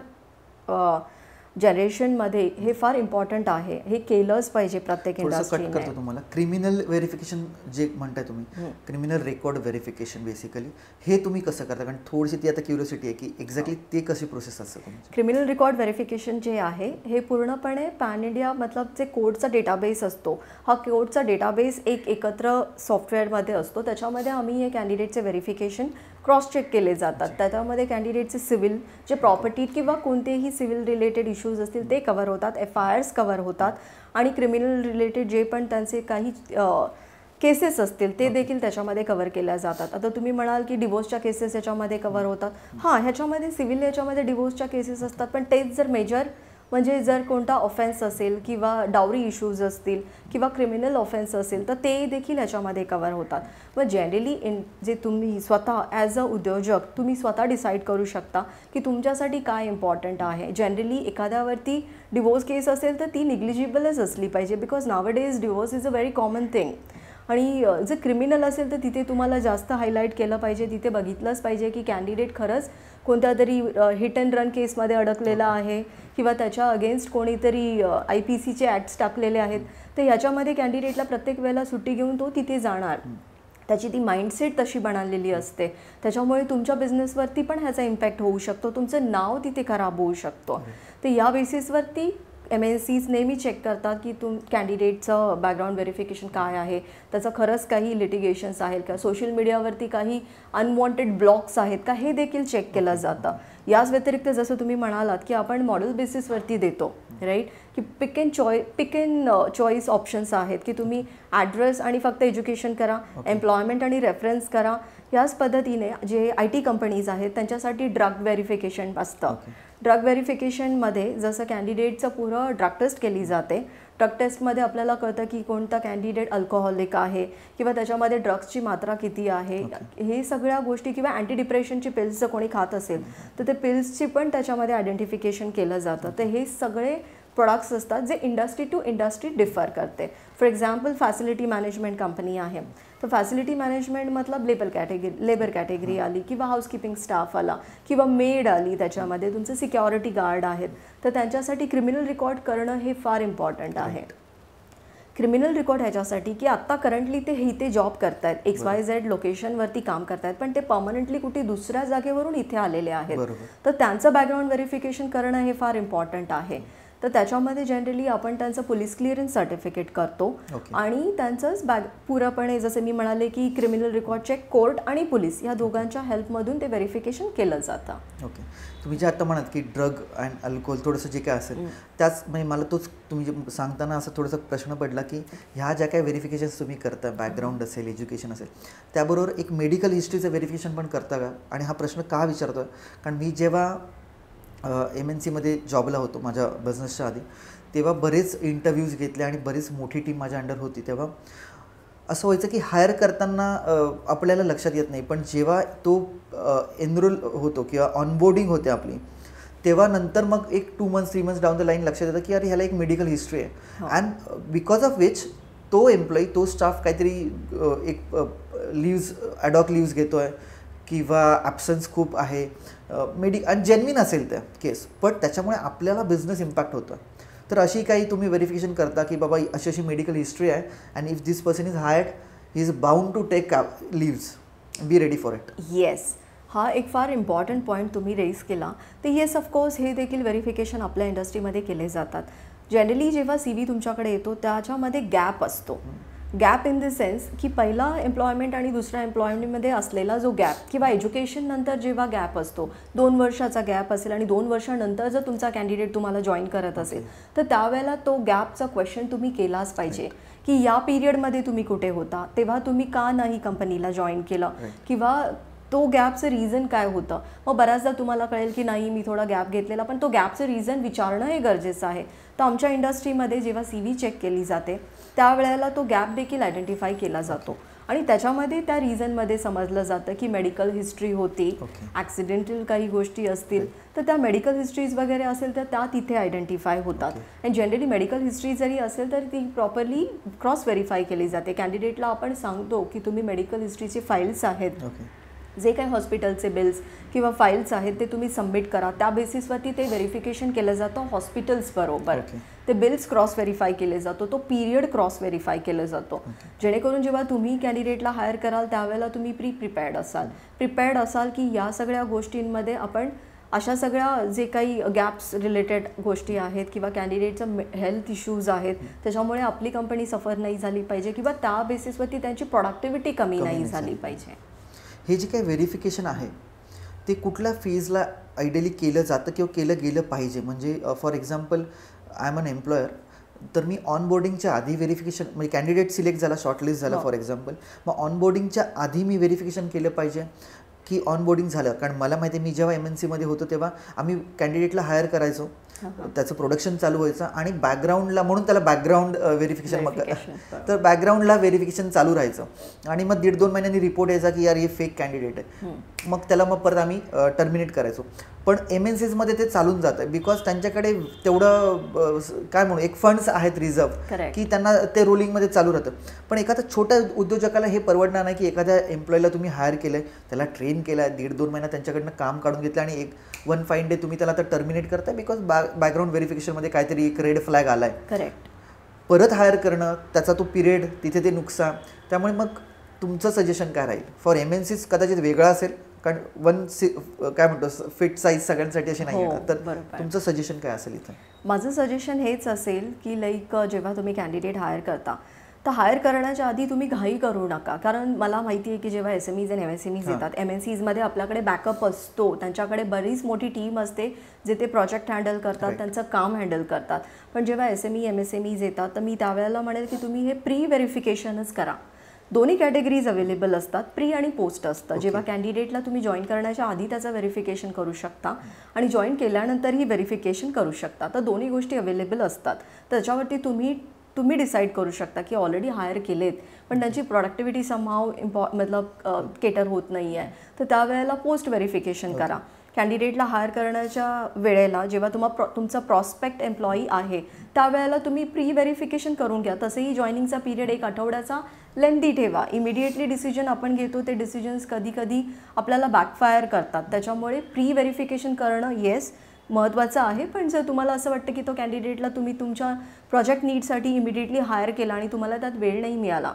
जनरेशनमध्ये हे फार इम्पॉर्टंट आहे, हे केलंच पाहिजे प्रत्येक इंडस्ट्रीने. करतो तुम्हाला क्रिमिनल व्हेरिफिकेशन जे म्हणताय तुम्ही, क्रिमिनल रेकॉर्ड व्हेरिफिकेशन बेसिकली हे तुम्ही कसं करता? कारण थोडीशी ती आता क्युरियोसिटी आहे की एक्झॅक्टली ते कशी प्रोसेस असतं तुमची? क्रिमिनल रेकॉर्ड व्हेरिफिकेशन जे आहे हे पूर्णपणे पॅन इंडिया मतलब जे कोडचा डेटाबेस असतो, हा कोडचा डेटाबेस एक एकत्र सॉफ्टवेअरमध्ये असतो. त्याच्यामध्ये आम्ही हे कॅन्डिडेटचे व्हेरिफिकेशन क्रॉस चेक केले जातात. त्याच्यामध्ये कॅन्डिडेटचे सिव्हिल जे प्रॉपर्टी किंवा कोणतेही सिव्हिल रिलेटेड इश्यूज असतील ते कव्हर होतात, FIRs कव्हर होतात आणि क्रिमिनल रिलेटेड जे पण त्यांचे काही केसेस असतील ते देखील त्याच्यामध्ये कव्हर केल्या जातात. आता तुम्ही म्हणाल की डिवोर्सच्या केसेस याच्यामध्ये कव्हर होतात. हां, ह्याच्यामध्ये सिव्हिल याच्यामध्ये डिवोर्सच्या केसेस असतात, पण तेच जर मेजर म्हणजे जर कोणता ऑफेन्स असेल किंवा डावरी इश्यूज असतील किंवा क्रिमिनल ऑफेन्स असेल तर ते देखील याच्यामध्ये कव्हर होतात. मग जनरली जे तुम्ही स्वतः ॲज अ उद्योजक तुम्ही स्वतः डिसाईड करू शकता की तुमच्यासाठी काय इम्पॉर्टंट आहे. जनरली एखाद्यावरती डिवोर्स केस असेल तर ती निग्लिजिबलच असली पाहिजे, because nowadays divorce is a very common thing. आणि जर क्रिमिनल असेल तर तिथे तुम्हाला जास्त हायलाईट केलं पाहिजे, तिथे बघितलंच पाहिजे की कॅन्डिडेट खरंच कोणत्या तरी हिट अँड रन केसमध्ये अडकलेला आहे किंवा त्याच्या अगेन्स्ट कोणीतरी IPCचे ॲक्ट्स टाकलेले आहेत. तर याच्यामध्ये कॅन्डिडेटला प्रत्येक वेळेला सुट्टी घेऊन तो तिथे जाणार, त्याची ती माइंडसेट तशी बनवलेली असते. त्याच्यामुळे तुमच्या बिझनेसवरती पण ह्याचा इम्पॅक्ट होऊ शकतो, तुमचं नाव तिथे खराब होऊ शकतो. तर या बेसिसवरती MNCs नेहमी चेक करतात की कॅन्डिडेटचं बॅकग्राऊंड व्हेरिफिकेशन काय आहे, त्याचं खरंच काही लिटिगेशन्स आहेत का, सोशल मीडियावरती काही अनवॉन्टेड ब्लॉग्स आहेत का, हे देखील चेक केलं जातं. याच व्यतिरिक्त जसं तुम्ही म्हणालात की आपण मॉडेल बेसिसवरती देतो, राईट, की पिक अँड चॉईस ऑप्शन्स आहेत की तुम्ही ॲड्रेस आणि फक्त एज्युकेशन करा, एम्प्लॉयमेंट आणि रेफरन्स करा. याच पद्धतीने जे IT कंपनीज आहेत त्यांच्यासाठी ड्रग व्हेरिफिकेशन असतं. ड्रग व्हेरिफिकेशनमध्ये जसं कॅन्डिडेटचं पुरं ड्रग टेस्ट केली जाते. ड्रग टेस्टमध्ये आपल्याला कळतं की कोणता कॅन्डिडेट अल्कोहॉलिक आहे किंवा त्याच्यामध्ये ड्रग्सची मात्रा किती आहे. हे सगळ्या गोष्टी किंवा अँटी डिप्रेशनची पिल्स जर कोणी खात असेल तर ते पिल्सची पण त्याच्यामध्ये आयडेंटिफिकेशन केलं जातं. तर हे सगळे प्रोडक्ट्स असतात जे इंडस्ट्री टू इंडस्ट्री डिफर करते. For example facility management company आहे, तर फॅसिलिटी मॅनेजमेंट मतलब लेबर कॅटेगरी आली किंवा हाऊसकीपिंग स्टाफ आला किंवा मेड आली, त्याच्यामध्ये तुमचे सिक्युरिटी गार्ड आहेत, तर त्यांच्यासाठी क्रिमिनल रेकॉर्ड करणं हे फार इम्पॉर्टंट आहे. क्रिमिनल रेकॉर्ड ह्याच्यासाठी की आत्ता करंटली ते इथे जॉब करतायत, XYZ लोकेशनवरती काम करतायत, पण ते परमनंटली कुठे दुसऱ्या जागेवरून इथे आलेले आहेत, तर त्यांचं बॅकग्राऊंड व्हेरिफिकेशन करणं हे फार इम्पॉर्टंट आहे. तर त्याच्यामध्ये जनरली आपण त्यांचं पोलीस क्लिअरन्स सर्टिफिकेट करतो आणि त्यांचंच पूर्णपणे जसं मी म्हणाले की क्रिमिनल रेकॉर्ड चेक कोर्ट आणि पोलीस या दोघांच्या हेल्पमधून ते व्हेरिफिकेशन केलं जातं. ओके, तुम्ही जे आता म्हणात की ड्रग अँड अल्कोहोल थोडंसं जे काय असेल त्याच म्हणजे मला तोच तुम्ही जे सांगताना असा थोडासा प्रश्न पडला की ह्या ज्या काय व्हेरिफिकेशन्स तुम्ही करता, बॅकग्राऊंड असेल, एज्युकेशन असेल, त्याबरोबर एक मेडिकल हिस्ट्रीचं व्हेरिफिकेशन पण करता का? आणि हा प्रश्न का विचारतो आहे कारण मी जेव्हा MNCमध्ये जॉबला होतो माझ्या बिझनेसच्या आधी, तेव्हा बरेच इंटरव्ह्यूज घेतले आणि बरीच मोठी टीम माझ्या अंडर होती. तेव्हा असं व्हायचं की हायर करताना आपल्याला लक्षात येत नाही, पण जेव्हा तो एनरोल होतो किंवा ऑनबोर्डिंग होते आपली, तेव्हा नंतर मग एक 2 months 3 months down the line लक्षात येतं की अरे ह्याला एक मेडिकल हिस्ट्री आहे अँड बिकॉज ऑफ विच तो एम्प्लॉई, तो स्टाफ काहीतरी एक लिव्ज, ॲडॉक लिव्ज घेतो आहे किंवा ॲब्सन्स खूप आहे आणि जेन्युइन असेल त्या केस, पण त्याच्यामुळे आपल्याला बिझनेस इम्पॅक्ट होतो आहे. तर अशी काही तुम्ही व्हेरिफिकेशन करता की बाबा अशी अशी मेडिकल हिस्ट्री आहे and if this person is hired he is bound to take leaves, be ready for it. Yes, हा एक फार इम्पॉर्टंट पॉईंट तुम्ही रेज केला. तर येस ऑफकोर्स हे देखील व्हेरिफिकेशन आपल्या इंडस्ट्रीमध्ये केले जातात. जनरली जेव्हा CV तुमच्याकडे येतो त्याच्यामध्ये गॅप असतो. गॅप इन द सेन्स की पहिला एम्प्लॉयमेंट आणि दुसऱ्या एम्प्लॉयमेंटमध्ये असलेला जो गॅप किंवा एज्युकेशन नंतर जेव्हा गॅप असतो, 2 वर्षाचा गॅप असेल आणि 2 वर्षानंतर जर तुमचा कॅन्डिडेट तुम्हाला जॉईन करत असेल तर त्यावेळेला तो गॅपचा क्वेश्चन तुम्ही केलाच पाहिजे की या पिरियडमध्ये तुम्ही कुठे होता, तेव्हा तुम्ही का नाही कंपनीला जॉईन केलं किंवा तो गॅपचं रिझन काय होतं. मग बऱ्याचदा तुम्हाला कळेल की नाही मी थोडा गॅप घेतलेला, पण तो गॅपचं रिझन विचारणं हे गरजेचं आहे. तर आमच्या इंडस्ट्रीमध्ये जेव्हा CV चेक केली जाते त्यावेळेला तो गॅप देखील आयडेंटिफाय केला जातो आणि त्याच्यामध्ये त्या रिझनमध्ये समजलं जातं की मेडिकल हिस्ट्री होती, ॲक्सिडेंटल काही गोष्टी असतील तर त्या मेडिकल हिस्ट्रीज वगैरे असेल तर त्या तिथे आयडेंटिफाय होतात. आणि जनरली मेडिकल हिस्ट्री जरी असेल तर ती प्रॉपरली क्रॉस व्हेरीफाय केली जाते. कॅन्डिडेटला आपण सांगतो की तुम्ही मेडिकल हिस्ट्रीचे फाईल्स आहेत, जे काही हॉस्पिटलचे बिल्स किंवा फाईल्स आहेत ते तुम्ही सबमिट करा. त्या बेसिसवरती ते व्हेरिफिकेशन केलं जातं हॉस्पिटल्स बरोबर. ते बिल्स क्रॉस व्हेरीफाय केले जातो, तो पिरियड क्रॉस व्हेरीफाय केलं जातो, जेणेकरून जेव्हा तुम्ही कॅन्डिडेटला हायर कराल त्यावेळेला तुम्ही प्रिपेअर्ड असाल की या सगळ्या गोष्टींमध्ये आपण अशा सगळ्या जे काही गॅप्स रिलेटेड गोष्टी आहेत किंवा कॅन्डिडेटचं हेल्थ इश्यूज आहेत त्याच्यामुळे आपली कंपनी सफर नाही झाली पाहिजे किंवा त्या बेसिसवरती त्यांची प्रोडक्टिव्हिटी कमी नाही झाली पाहिजे. हे जे काही व्हेरिफिकेशन आहे ते कुठल्या फेजला आयडियली केलं जातं किंवा केलं गेलं पाहिजे? म्हणजे for example I am an employer, तर मी ऑनबोर्डिंगच्या आधी व्हेरिफिकेशन म्हणजे कॅन्डिडेट सिलेक्ट झाला, शॉर्टलिस्ट झाला फॉर एक्झाम्पल, मग ऑनबोर्डिंगच्या आधी मी व्हेरिफिकेशन केलं पाहिजे की ऑनबोर्डिंग झालं? कारण मला माहिती आहे मी जेव्हा MNCमध्ये होतो तेव्हा आम्ही कॅन्डिडेटला हायर करायचो, त्याचं प्रोडक्शन चालू व्हायचं आणि बॅकग्राऊंडला, म्हणून त्याला बॅकग्राऊंड व्हेरिफिकेशन मग, तर बॅकग्राऊंडला व्हेरिफिकेशन चालू राहायचं आणि मग 1.5-2 महिन्यांनी रिपोर्ट यायचा की यार हे फेक कॅन्डिडेट आहे, मग त्याला मग परत आम्ही टर्मिनेट करायचो. पण MNCमध्ये ते चालून जातं बिकॉज त्यांच्याकडे तेवढं काय म्हणू एक फंड्स आहेत रिझर्व की त्यांना ते रोलिंगमध्ये चालू राहतं. पण एखाद्या छोट्या उद्योजकाला हे परवडणार नाही की एखाद्या एम्प्लॉईला तुम्ही हायर केलं आहे, त्याला ट्रेन केलं आहे, 1.5-2 महिना त्यांच्याकडनं काम काढून घेतलं आणि एक 1 फाईन डे तुम्ही त्याला आता टर्मिनेट करताय बिकॉज बॅकग्राऊंड व्हेरिफिकेशनमध्ये काहीतरी एक रेड फ्लॅग आला आहे. करेक्ट. परत हायर करणं, त्याचा तो पिरियड, तिथे ते नुकसान. त्यामुळे मग तुमचं सजेशन काय राहील? फॉर MNCs कदाचित वेगळा असेल कारण काय म्हणतो फिट साईज सगळ्यांसाठी अशी नाही आहे, तर तुमचं सजेशन काय असेल इथं? माझं सजेशन हेच असेल की लाईक जेव्हा तुम्ही कॅन्डिडेट हायर करता तर हायर करण्याच्या आधी तुम्ही घाई करू नका, कारण मला माहिती आहे की जेव्हा SMEs आणि MSMEs येतात, MNCsमध्ये आपल्याकडे बॅकअप असतो, त्यांच्याकडे बरीच मोठी टीम असते जे ते प्रोजेक्ट हँडल करतात, त्यांचं काम हँडल करतात. पण जेव्हा SME MSMEs येतात तर मी त्यावेळेला म्हणेल की तुम्ही हे प्री व्हेरिफिकेशनच करा. दोन्ही कॅटेगरीज अवेलेबल असतात, प्री आणि पोस्ट असतं. जेव्हा कॅन्डिडेटला तुम्ही जॉईन करण्याच्या आधी त्याचं व्हेरिफिकेशन करू शकता आणि जॉईन केल्यानंतरही व्हेरिफिकेशन करू शकता. तर दोन्ही गोष्टी अवेलेबल असतात. त्याच्यावरती तुम्ही डिसाईड करू शकता की ऑलरेडी हायर केलेत पण त्यांची प्रोडक्टिव्हिटी समहाव केटर होत नाही आहे, तर त्यावेळेला पोस्ट व्हेरिफिकेशन करा. कॅन्डिडेटला हायर करण्याच्या वेळेला जेव्हा तुमचा प्रॉस्पेक्ट एम्प्लॉई आहे त्यावेळेला तुम्ही प्री व्हेरिफिकेशन करून घ्या. तसंही जॉईनिंगचा पिरियड 1 आठवड्याचा लेंदी ठेवा. इमिडिएटली डिसिजन आपण घेतो ते डिसिजन्स कधी कधी आपल्याला बॅकफायर करतात. त्याच्यामुळे प्री व्हेरिफिकेशन करणं येस महत्त्वाचं आहे. पण जर तुम्हाला असं वाटतं की तो कॅन्डिडेटला तुम्ही तुमच्या प्रोजेक्ट नीडसाठी इमिडिएटली हायर केला आणि तुम्हाला त्यात वेळ नाही मिळाला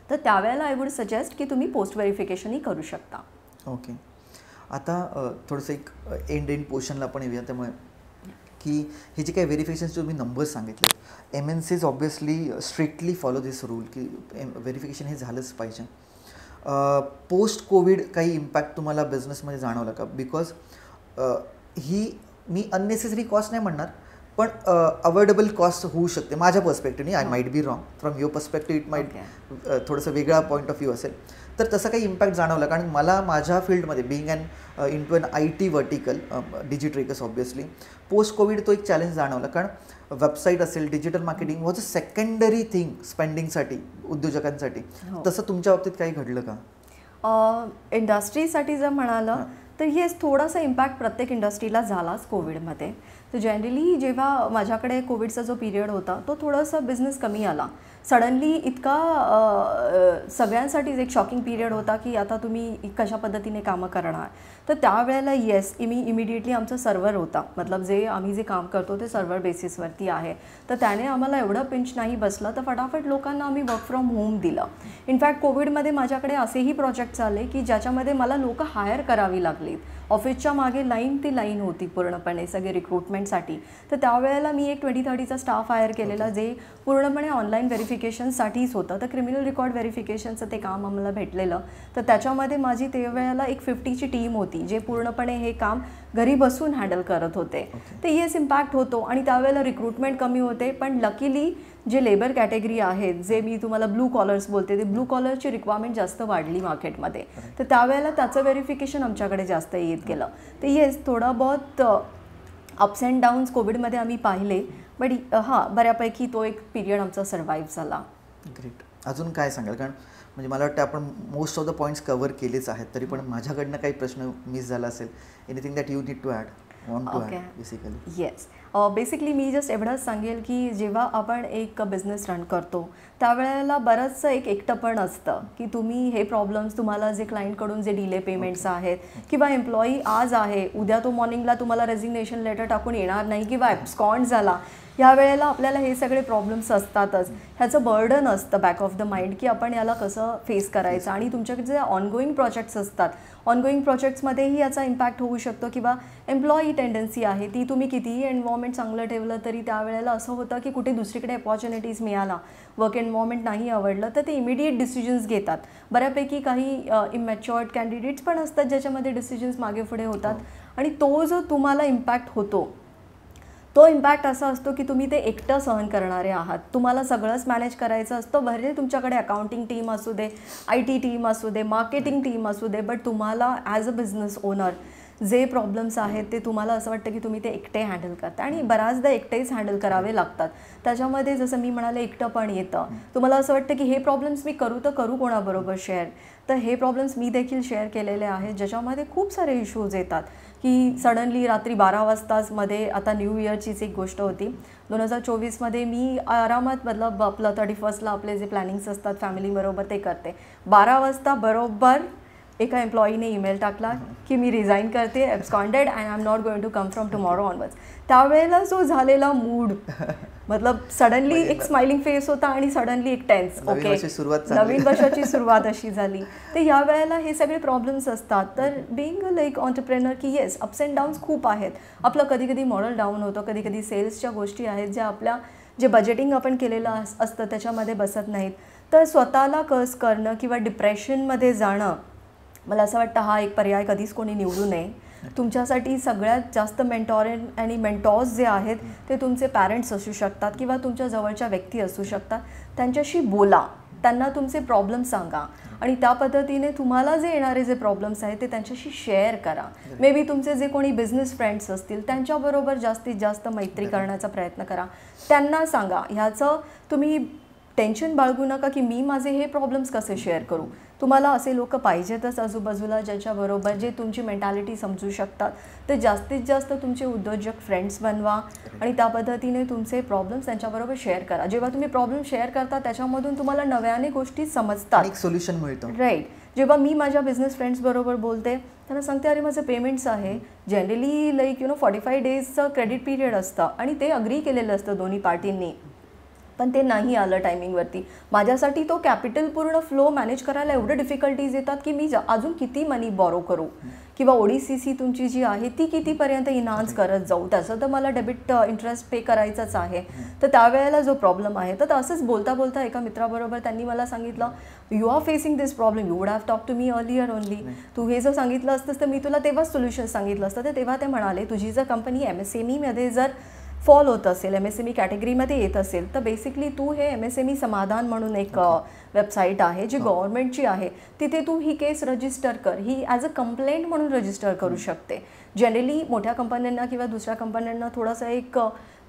तर त्यावेळेला आय वुड सजेस्ट की तुम्ही पोस्ट व्हेरिफिकेशनही करू शकता. ओके. आता थोडंसं एक एंड पोर्शनला आपण येऊया. त्यामुळे की हे जे काही व्हेरिफिकेशनचे तुम्ही नंबर्स सांगितले, MNCs ऑब्व्हियसली स्ट्रिक्टली फॉलो दिस रूल की व्हेरिफिकेशन हे झालंच पाहिजे. पोस्ट कोविड काही इम्पॅक्ट तुम्हाला बिझनेसमध्ये जाणवला का? बिकॉज ही मी अननेसेसरी कॉस्ट नाही म्हणणार पण अवॉइडेबल कॉस्ट होऊ शकते माझ्या पर्स्पेक्टिव्हने. I might be wrong, from your perspective it might थोडंसं वेगळा पॉईंट ऑफ व्ह्यू असेल. तर तसं काही इम्पॅक्ट जाणवला? कारण मला माझ्या फील्डमध्ये being and into an IT vertical Digitrackers obviously post COVID तो एक चॅलेंज जाणवला. कारण वेबसाईट असेल, digital marketing was a secondary thing स्पेंडिंगसाठी उद्योजकांसाठी. तसं तुमच्या बाबतीत काही घडलं का? इंडस्ट्रीसाठी जर म्हणालं तर येस थोडासा इम्पॅक्ट प्रत्येक इंडस्ट्रीला झालाच कोविडमध्ये. तर जनरली जेव्हा माझ्याकडे कोविडचा जो पिरियड होता तो थोडासा बिझनेस कमी आला. सडनली इतका सगळ्यांसाठीच एक शॉकिंग पिरियड होता की आता तुम्ही कशा पद्धतीने कामं करणार. तर त्यावेळेला येस इमिडिएटली आमचा सर्व्हर होता, आम्ही जे काम करतो ते सर्व्हर बेसिसवरती आहे. तर त्याने आम्हाला एवढं पिंच नाही बसलं तर फटाफट लोकांना आम्ही वर्क फ्रॉम होम दिलं. इनफॅक्ट कोविडमध्ये माझ्याकडे असेही प्रोजेक्ट चालले की ज्याच्यामध्ये मला लोक हायर करावी लागली. ऑफिसच्या मागे लाईन होती पूर्णपणे सगळे रिक्रुटमेंटसाठी. तर त्यावेळेला मी एक 20-30चा स्टाफ हायर केलेला जे पूर्णपणे ऑनलाईन व्हेरिफिकेशनसाठीच होतं. तर क्रिमिनल रेकॉर्ड व्हेरिफिकेशनचं ते काम आम्हाला भेटलेलं. तर त्याच्यामध्ये माझी त्यावेळेला एक 50ची टीम होती जे पूर्णपणे हे काम घरी बसून हँडल करत होते. तर येस इम्पॅक्ट होतो आणि त्यावेळेला रिक्रुटमेंट कमी होते. पण लकीली जे लेबर कॅटेगरी आहेत जे मी तुम्हाला ब्लू कॉलर्स बोलते, ते ब्लू कॉलरची रिक्वायरमेंट जास्त वाढली मार्केटमध्ये. तर त्यावेळेला त्याचं व्हेरिफिकेशन आमच्याकडे जास्त येत गेलं. तर येस थोडं बहुत अप्स अँड डाऊन्स कोविडमध्ये आम्ही पाहिले. बट बऱ्यापैकी तो एक पिरियड आमचा सर्व्हाइव्ह झाला. ग्रेट. अजून काय सांगाल? कारण म्हणजे मला वाटतं आपण most of the points cover केलेच आहेत. तरी पण माझ्याकडनं काही प्रश्न मिस झाला असेल, anything that you need to add want to add basically? Yes, basically मी जस्ट एवढंच सांगेल की जेव्हा आपण एक बिझनेस रन करतो त्यावेळेला बरंचसं एकटंपण असतं की तुम्ही हे प्रॉब्लेम्स तुम्हाला जे क्लायंटकडून जे डिले पेमेंट्स आहेत किंवा एम्प्लॉई आज आहे उद्या तो मॉर्निंगला तुम्हाला रेझिग्नेशन लेटर टाकून येणार नाही किंवा ॲब्स्कॉन्ड झाला, ह्या वेळेला आपल्याला हे सगळे प्रॉब्लेम्स असतातच. ह्याचं बर्डन असतं बॅक ऑफ द माइंड की आपण याला कसं फेस करायचं. आणि तुमच्याकडे जे ऑनगोईंग प्रोजेक्ट्स असतात, ऑनगोईंग प्रोजेक्ट्समध्येही याचा इम्पॅक्ट होऊ शकतो किंवा एम्प्लॉई टेंडन्सी आहे ती तुम्ही कितीही एन्व्हायरमेंट चांगलं ठेवलं तरी त्यावेळेला असं होतं की कुठे दुसरीकडे अपॉर्च्युनिटीज मिळाला, वर्क एन्व्हायरमेंट नाही आवडलं तर ते इमिडिएट डिसिजन्स घेतात. बऱ्यापैकी काही इमॅच्युअर्ड कॅन्डिडेट्स पण असतात ज्याच्यामध्ये डिसिजन्स मागे पुढे होतात. आणि तो जो तुम्हाला इम्पॅक्ट होतो तो इम्पॅक्ट असा असतो की तुम्ही ते एकटं सहन करणारे आहात. तुम्हाला सगळंच मॅनेज करायचं असतं. भले तुमच्याकडे अकाउंटिंग टीम असू दे, IT टीम असू दे, मार्केटिंग टीम असू दे, बट तुम्हाला ॲज अ बिझनेस ओनर जे प्रॉब्लेम्स आहेत ते तुम्हाला असं वाटतं की तुम्ही ते एकटे हँडल करता आणि बऱ्याचदा एकटेच हँडल करावे लागतात. त्याच्यामध्ये जसं मी म्हणाले एकटं पण येतं. तुम्हाला असं वाटतं की हे प्रॉब्लेम्स मी करू कोणाबरोबर शेअर. तर हे प्रॉब्लेम्स मी देखील शेअर केलेले आहेत ज्याच्यामध्ये खूप सारे इश्यूज येतात की सडनली रात्री 12 वाजतामध्ये, आता न्यू इयरचीच एक गोष्ट होती 2024मध्ये, मी आरामात आपलं 31ला आपले जे प्लॅनिंग्स असतात फॅमिलीबरोबर ते करते. 12 वाजता बरोबर एका एम्प्लॉईने ईमेल टाकला की मी रिझाईन करते, absconded and I am not going to come from tomorrow onwards. त्यावेळेला जो झालेला मूड सडनली एक स्माइलिंग फेस होता आणि सडनली एक टेन्स. ओके, नवीन वर्षाची सुरुवात अशी झाली. तर या वेळेला हे सगळे प्रॉब्लेम्स असतात. तर बिंग लाईक ऑन्टरप्रेनर की येस अप्स अँड डाऊन्स खूप आहेत. आपलं कधी कधी मॉरल डाऊन होतं, कधी कधी सेल्सच्या गोष्टी आहेत ज्या आपल्या जे बजेटिंग आपण केलेलं असतं त्याच्यामध्ये बसत नाहीत, तर स्वतःला कर्स करणं किंवा डिप्रेशनमध्ये जाणं, मला असं वाटतं हा एक पर्याय कधीच कोणी निवडू नये. तुमच्यासाठी सगळ्यात जास्त मेंटॉर आणि मेंटॉर्स जे आहेत ते तुमचे पॅरेंट्स असू शकतात किंवा तुमच्या जवळच्या व्यक्ती असू शकतात. त्यांच्याशी बोला, त्यांना तुमचे प्रॉब्लेम सांगा आणि त्या पद्धतीने तुम्हाला जे येणारे जे प्रॉब्लेम्स आहेत ते त्यांच्याशी शेअर करा. मे बी तुमचे जे कोणी बिझनेस फ्रेंड्स असतील त्यांच्याबरोबर जास्तीत जास्त मैत्री करण्याचा प्रयत्न करा. त्यांना सांगा, ह्याचं तुम्ही टेन्शन बाळगू नका की मी माझे हे प्रॉब्लेम्स कसे शेअर करू. तुम्हाला असे लोक पाहिजेतच आजूबाजूला ज्यांच्याबरोबर जे तुमची मेंटॅलिटी समजू शकतात. तर जास्तीत जास्त तुमचे उद्योजक फ्रेंड्स बनवा आणि त्या पद्धतीने तुमचे प्रॉब्लेम्स त्यांच्याबरोबर शेअर करा. जेव्हा तुम्ही प्रॉब्लेम शेअर करता त्याच्यामधून तुम्हाला नव्याने गोष्टी समजतात, एक सोल्युशन मिळतं. राईट. जेव्हा मी माझ्या बिझनेस फ्रेंड्सबरोबर बोलते त्यांना सांगते अरे माझं पेमेंट्स आहे, जनरली लाईक 45 डेजचं क्रेडिट पिरियड असतं आणि ते अग्री केलेलं असतं दोन्ही पार्टींनी, पण ते नाही आलं टायमिंगवरती. माझ्यासाठी तो कॅपिटल पूर्ण फ्लो मॅनेज करायला एवढे डिफिकल्टीज येतात की मी अजून किती मनी बॉरो करू किंवा ODCC तुमची जी आहे ती कितीपर्यंत इन्हान्स करत जाऊ, त्याचं तर मला डेबिट इंटरेस्ट पे करायचंच आहे. तर त्यावेळेला जो प्रॉब्लेम आहे, तर असंच बोलता बोलता एका मित्राबरोबर त्यांनी मला सांगितलं you are facing this problem, you would have talk to me earlier only. तू हे जर सांगितलं असतंस तर मी तुला तेव्हाच सोल्युशन सांगितलं असतं. तर तेव्हा ते म्हणाले तुझी जर कंपनी MSMEमध्ये जर फॉल होत असेल, MSME कॅटेगरीमध्ये येत असेल, तर बेसिकली तू हे MSME समाधान म्हणून एक वेबसाईट आहे जी गव्हर्नमेंटची आहे, तिथे तू ही केस रजिस्टर कर. ही ॲज अ कंप्लेंट म्हणून रजिस्टर करू शकते. जनरली मोठ्या कंपन्यांना किंवा दुसऱ्या कंपन्यांना थोडंसं एक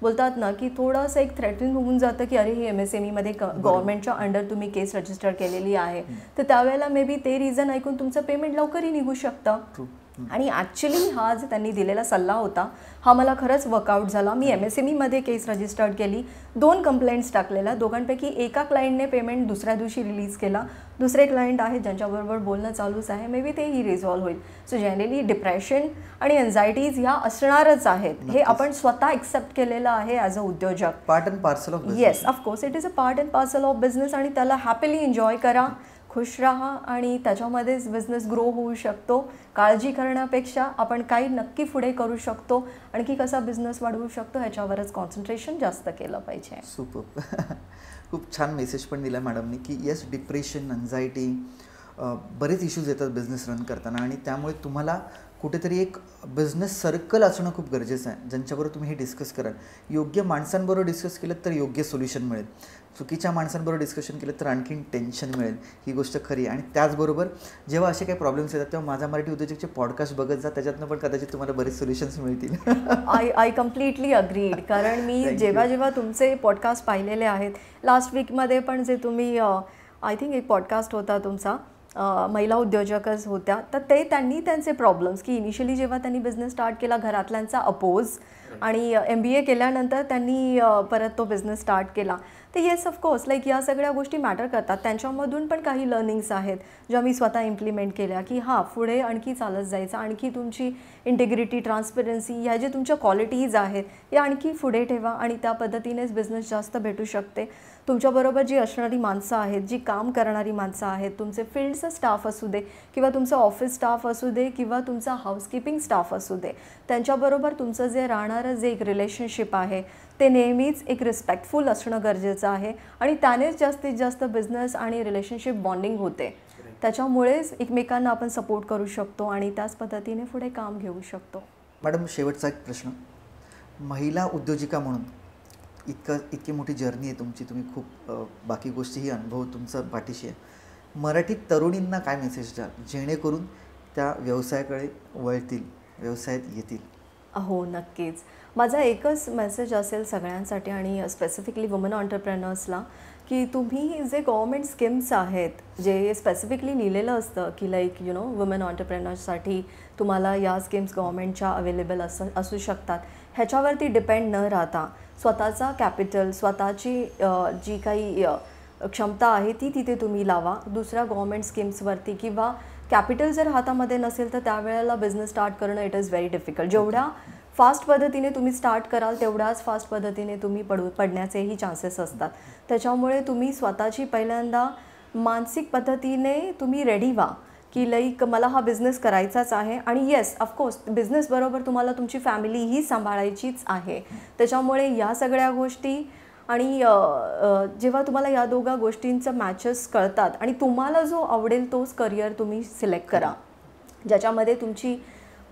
बोलतात ना की थोडंसं एक थ्रेटन होऊन जातं की अरे ही MSMEमध्ये गव्हर्नमेंटच्या अंडर तुम्ही केस रजिस्टर केलेली आहे. तर त्यावेळेला मे बी ते रिझन ऐकून तुमचं पेमेंट लवकरही निघू शकतं. आणि ॲक्च्युली हा जो त्यांनी दिलेला सल्ला होता हा मला खरंच वर्कआउट झाला. मी MSMEमध्ये केस रजिस्टर्ड केली, 2 कंप्लेंट्स टाकलेल्या. दोघांपैकी एका क्लायंटने पेमेंट दुसऱ्या दिवशी रिलीज केला, दुसरे क्लायंट आहे ज्यांच्याबरोबर बोलणं चालूच आहे, मे बी तेही रिझॉल्व्ह होईल. सो जनरली डिप्रेशन आणि एन्झायटीज ह्या असणारच आहेत, हे आपण स्वतः एक्सेप्ट केलेलं आहे ॲज अ उद्योजक. Part and parcel of business. Yes, of course it is a part and parcel of business आणि त्याला हॅपीली एन्जॉय करा, खुश राहा आणि त्याच्यामध्येच बिझनेस ग्रो होऊ शकतो. काळजी करण्यापेक्षा आपण काही नक्की पुढे करू शकतो, आणखी कसा बिझनेस वाढवू शकतो ह्याच्यावरच कॉन्सन्ट्रेशन जास्त केलं पाहिजे. सुपर. खूप छान मेसेज पण दिला मॅडमनी की येस, डिप्रेशन, अँझायटी, बरेच इश्यूज येतात बिझनेस रन करताना आणि त्यामुळे तुम्हाला कुठेतरी एक बिझनेस सर्कल असणं खूप गरजेचं आहे, ज्यांच्याबरोबर तुम्ही हे डिस्कस कराल. योग्य माणसांबरोबर डिस्कस केलं तर योग्य सोल्युशन मिळेल, चुकीच्या माणसांबरोबर डिस्कशन केलं तर आणखीन टेन्शन मिळेल. ही गोष्ट खरी आहे. आणि त्याचबरोबर जेव्हा असे काही प्रॉब्लेम्स येतात तेव्हा माझा मराठी उद्योजकचे पॉडकास्ट बघत जा, त्याच्यातनं पण कदाचित तुम्हाला बरेच सोल्युशन्स मिळतील. I completely agreed. कारण मी जेव्हा तुमचे पॉडकास्ट पाहिलेले आहेत, लास्ट वीकमध्ये पण जे तुम्ही आय थिंक एक पॉडकास्ट होता तुमचा, महिला उद्योजकच होत्या, तर त्यांनी त्यांचे प्रॉब्लेम्स की इनिशियली जेव्हा त्यांनी बिझनेस स्टार्ट केला घरातल्यांचा अपोज आणि MBA केल्यानंतर त्यांनी परत तो बिझनेस स्टार्ट केला. तर येस ऑफकोर्स लाईक या सगळ्या गोष्टी मॅटर करतात. त्यांच्यामधून पण काही लर्निंग्स आहेत ज्या मी स्वतः इम्प्लिमेंट केल्या की हां पुढे आणखी चालत जायचं, आणखी तुमची इंटिग्रिटी, ट्रान्सपरन्सी ह्या जे तुमच्या क्वालिटीज आहेत या आणखी पुढे ठेवा आणि त्या पद्धतीनेच बिझनेस जास्त भेटू शकते. तुमच्याबरोबर जी असणारी माणसं आहेत, जी काम करणारी माणसं आहेत, तुमचे फील्डचं स्टाफ असू दे किंवा तुमचं ऑफिस स्टाफ असू दे किंवा तुमचा हाऊसकीपिंग स्टाफ असू दे, त्यांच्याबरोबर तुमचं जे राहणारं जे एक रिलेशनशिप आहे ते नेहमीच एक रिस्पेक्टफुल असणं गरजेचं आहे आणि त्यानेच जास्तीत जास्त बिझनेस आणि रिलेशनशिप बॉन्डिंग होते. त्याच्यामुळेच एकमेकांना आपण सपोर्ट करू शकतो आणि त्याच पद्धतीने पुढे काम घेऊ शकतो. मॅडम, शेवटचा एक प्रश्न. महिला उद्योजिका म्हणून इतकी मोठी जर्नी आहे तुमची, तुम्ही खूप बाकी गोष्टीही अनुभव तुमचा पाठीशी आहे. मराठी तरुणींना काय मेसेज द्याल जेणेकरून त्या व्यवसायाकडे वळतील, व्यवसायात येतील? हो, नक्कीच. माझा एकच मेसेज असेल सगळ्यांसाठी आणि स्पेसिफिकली वुमन ऑन्टरप्रेनर्सला की तुम्ही जे गव्हर्मेंट स्कीम्स आहेत जे स्पेसिफिकली लिहिलेलं असतं की लाईक वुमन ऑन्टरप्रेनर्ससाठी तुम्हाला या स्कीम्स गव्हर्मेंटच्या अवेलेबल असू शकतात, ह्याच्यावरती डिपेंड न राहता स्वतःचा कॅपिटल, स्वतःची जी काही क्षमता आहे ती तिथे तुम्ही लावा. दुसऱ्या गव्हर्मेंट स्कीम्सवरती किंवा कॅपिटल जर हातामध्ये नसेल तर त्यावेळेला बिझनेस स्टार्ट करणं इट इज व्हेरी डिफिकल्ट. जेवढ्या फास्ट पद्धतीने तुम्ही स्टार्ट कराल तेवढ्याच फास्ट पद्धतीने तुम्ही पडण्याचेही चान्सेस असतात. त्याच्यामुळे तुम्ही स्वतःची पहिल्यांदा मानसिक पद्धतीने तुम्ही रेडी व्हा की लाईक मला हा बिझनेस करायचाच आहे. आणि येस ऑफकोर्स बिझनेसबरोबर तुम्हाला तुमची फॅमिलीही सांभाळायचीच आहे. त्याच्यामुळे या सगळ्या गोष्टी आणि जेव्हा तुम्हाला या दोघा गोष्टींचं मॅचेस कळतात आणि तुम्हाला जो आवडेल तोच करिअर तुम्ही सिलेक्ट करा, ज्याच्यामध्ये तुमची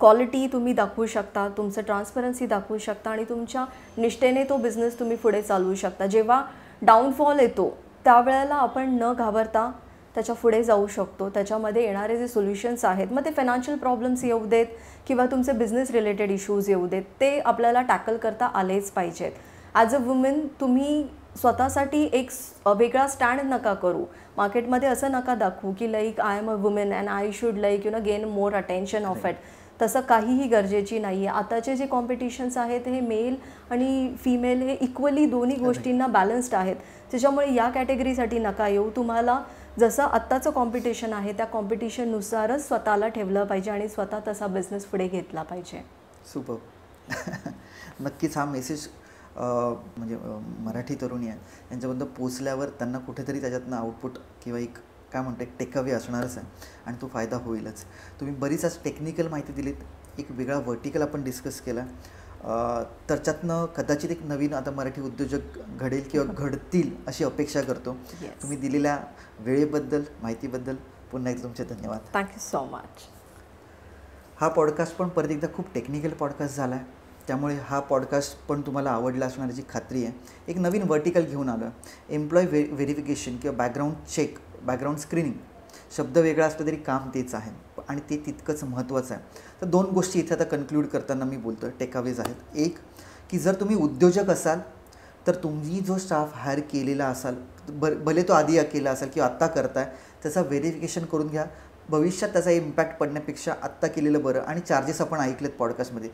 क्वालिटी तुम्ही दाखवू शकता, तुमचं ट्रान्सपरन्सी दाखवू शकता आणि तुमच्या निष्ठेने तो बिझनेस तुम्ही पुढे चालवू शकता. जेव्हा डाऊनफॉल येतो त्यावेळेला आपण न घाबरता त्याच्या पुढे जाऊ शकतो. त्याच्यामध्ये येणारे जे सोल्युशन्स आहेत, मग ते फायनान्शियल प्रॉब्लेम्स येऊ देत किंवा तुमचे बिझनेस रिलेटेड इश्यूज येऊ देत, ते आपल्याला टॅकल करता आलेच पाहिजेत. ॲज अ वुमेन तुम्ही स्वतःसाठी एक वेगळा स्टँड नका करू, मार्केटमध्ये असं नका दाखवू की like I am a women and I should like gain more attention of it. तसं काहीही गरजेची नाही आहे. आताचे जे कॉम्पिटिशन्स आहेत हे मेल आणि फिमेल हे इक्वली दोन्ही गोष्टींना बॅलन्स्ड आहेत. त्याच्यामुळे या कॅटेगरीसाठी नका येऊ. तुम्हाला जसं आत्ताचं कॉम्पिटिशन आहे त्या कॉम्पिटिशननुसारच स्वतःला ठेवलं पाहिजे आणि स्वतः तसा बिझनेस पुढे घेतला पाहिजे. सुपर. नक्कीच हा मेसेज म्हणजे मराठी तरुणी आहे यांच्याबद्दल पोचल्यावर त्यांना कुठेतरी त्याच्यातनं आउटपुट किंवा एक काय म्हणतो एक टेकअवे असणारच आहे आणि तो फायदा होईलच. तुम्ही बरीच आज टेक्निकल माहिती दिलीत, एक वेगळा व्हर्टिकल आपण डिस्कस केला, त्याच्यातनं कदाचित एक नवीन आता मराठी उद्योजक घडेल किंवा घडतील अशी अपेक्षा करतो. तुम्ही दिलेल्या वेळेबद्दल माहितीबद्दल पुन्हा एकदा तुमचे धन्यवाद. Thank you so much. हा पॉडकास्ट पण परत एकदा खूप टेक्निकल पॉडकास्ट झाला आहे, त्यामुळे हा पॉडकास्ट पण तुम्हाला आवडला असणार याची खात्री आहे. एक नवीन व्हर्टिकल घेऊन आलो आहे, एम्प्लॉय व्हेरिफिकेशन किंवा बॅकग्राऊंड चेक, बॅकग्राऊंड स्क्रीनिंग. शब्द वेगळा असला तरी काम तेच आहे आणि ते तितकंच महत्त्वाचं आहे. तर 2 गोष्टी इथे आता कन्क्लूड करताना मी बोलतो आहे, टेकअवेज आहेत. एक की जर तुम्ही उद्योजक असाल तर तुम्ही जो स्टाफ हायर केलेला असाल, भले तो आधी केला असाल किंवा आत्ता करताय, त्याचा व्हेरिफिकेशन करून घ्या. भविष्यात त्याचा इम्पॅक्ट पडण्यापेक्षा आत्ता केलेलं बरं. आणि चार्जेस आपण ऐकलेत पॉडकास्टमध्ये,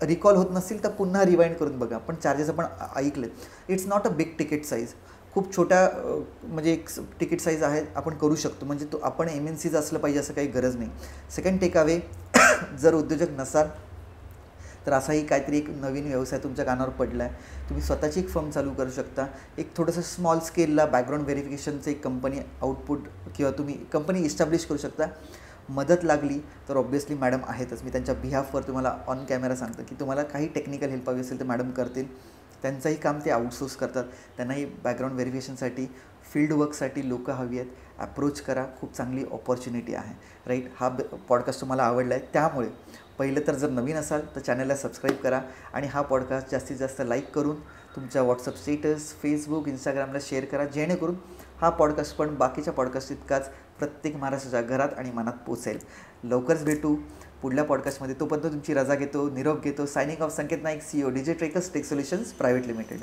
रिकॉल होत नसतील तर पुन्हा रिवाइंड करून बघा, पण चार्जेस आपण ऐकलेत. It's not a big ticket size, खूप छोट्या म्हणजे एक तिकीट साईज आहे, आपण करू शकतो. म्हणजे तो आपण MNCच असलं पाहिजे असं काही गरज नाही. सेकंड टेकअवे, जर उद्योजक नसाल तर असाही काहीतरी एक नवीन व्यवसाय तुमच्या कानावर पडला आहे, तुम्ही स्वतःची एक फर्म चालू करू शकता. एक थोडंसं स्मॉल स्केलला बॅकग्राऊंड व्हेरिफिकेशनचं एक कंपनी आउटपुट किंवा तुम्ही कंपनी इस्टॅब्लिश करू शकता. मदत लागली तर ऑब्व्हियसली मॅडम आहेतच. मी त्यांच्या बिहाफवर तुम्हाला ऑन कॅमेरा सांगतो की तुम्हाला काही टेक्निकल हेल्प हवी असेल तर मॅडम करतील. त्यांचंही काम ते आउटसोर्स करतात. त्यांनाही बॅकग्राऊंड व्हेरिफिकेशनसाठी, फील्ड वर्कसाठी लोकं हवी आहेत. अप्रोच करा, खूप चांगली ऑपॉर्च्युनिटी आहे. राईट. हा पॉडकास्ट तुम्हाला आवडला आहे, त्यामुळे पहिलं तर जर नवीन असाल तर चॅनलला सबस्क्राईब करा आणि हा पॉडकास्ट जास्तीत जास्त लाईक करून तुमच्या व्हॉट्सअप स्टेटस, फेसबुक, इंस्टाग्रामला शेअर करा, जेणेकरून हा पॉडकास्ट पण बाकीच्या पॉडकास्ट इतकाच प्रत्येक महाराष्ट्राच्या घरात आणि मनात पोचेल. लवकरच भेटू पुढल्या पॉडकास्टमध्ये. तोपर्यंत तुमची रजा घेतो, निरोप घेतो. Signing off Sanket Naik, CEO, Digitrackers tech solutions private limited.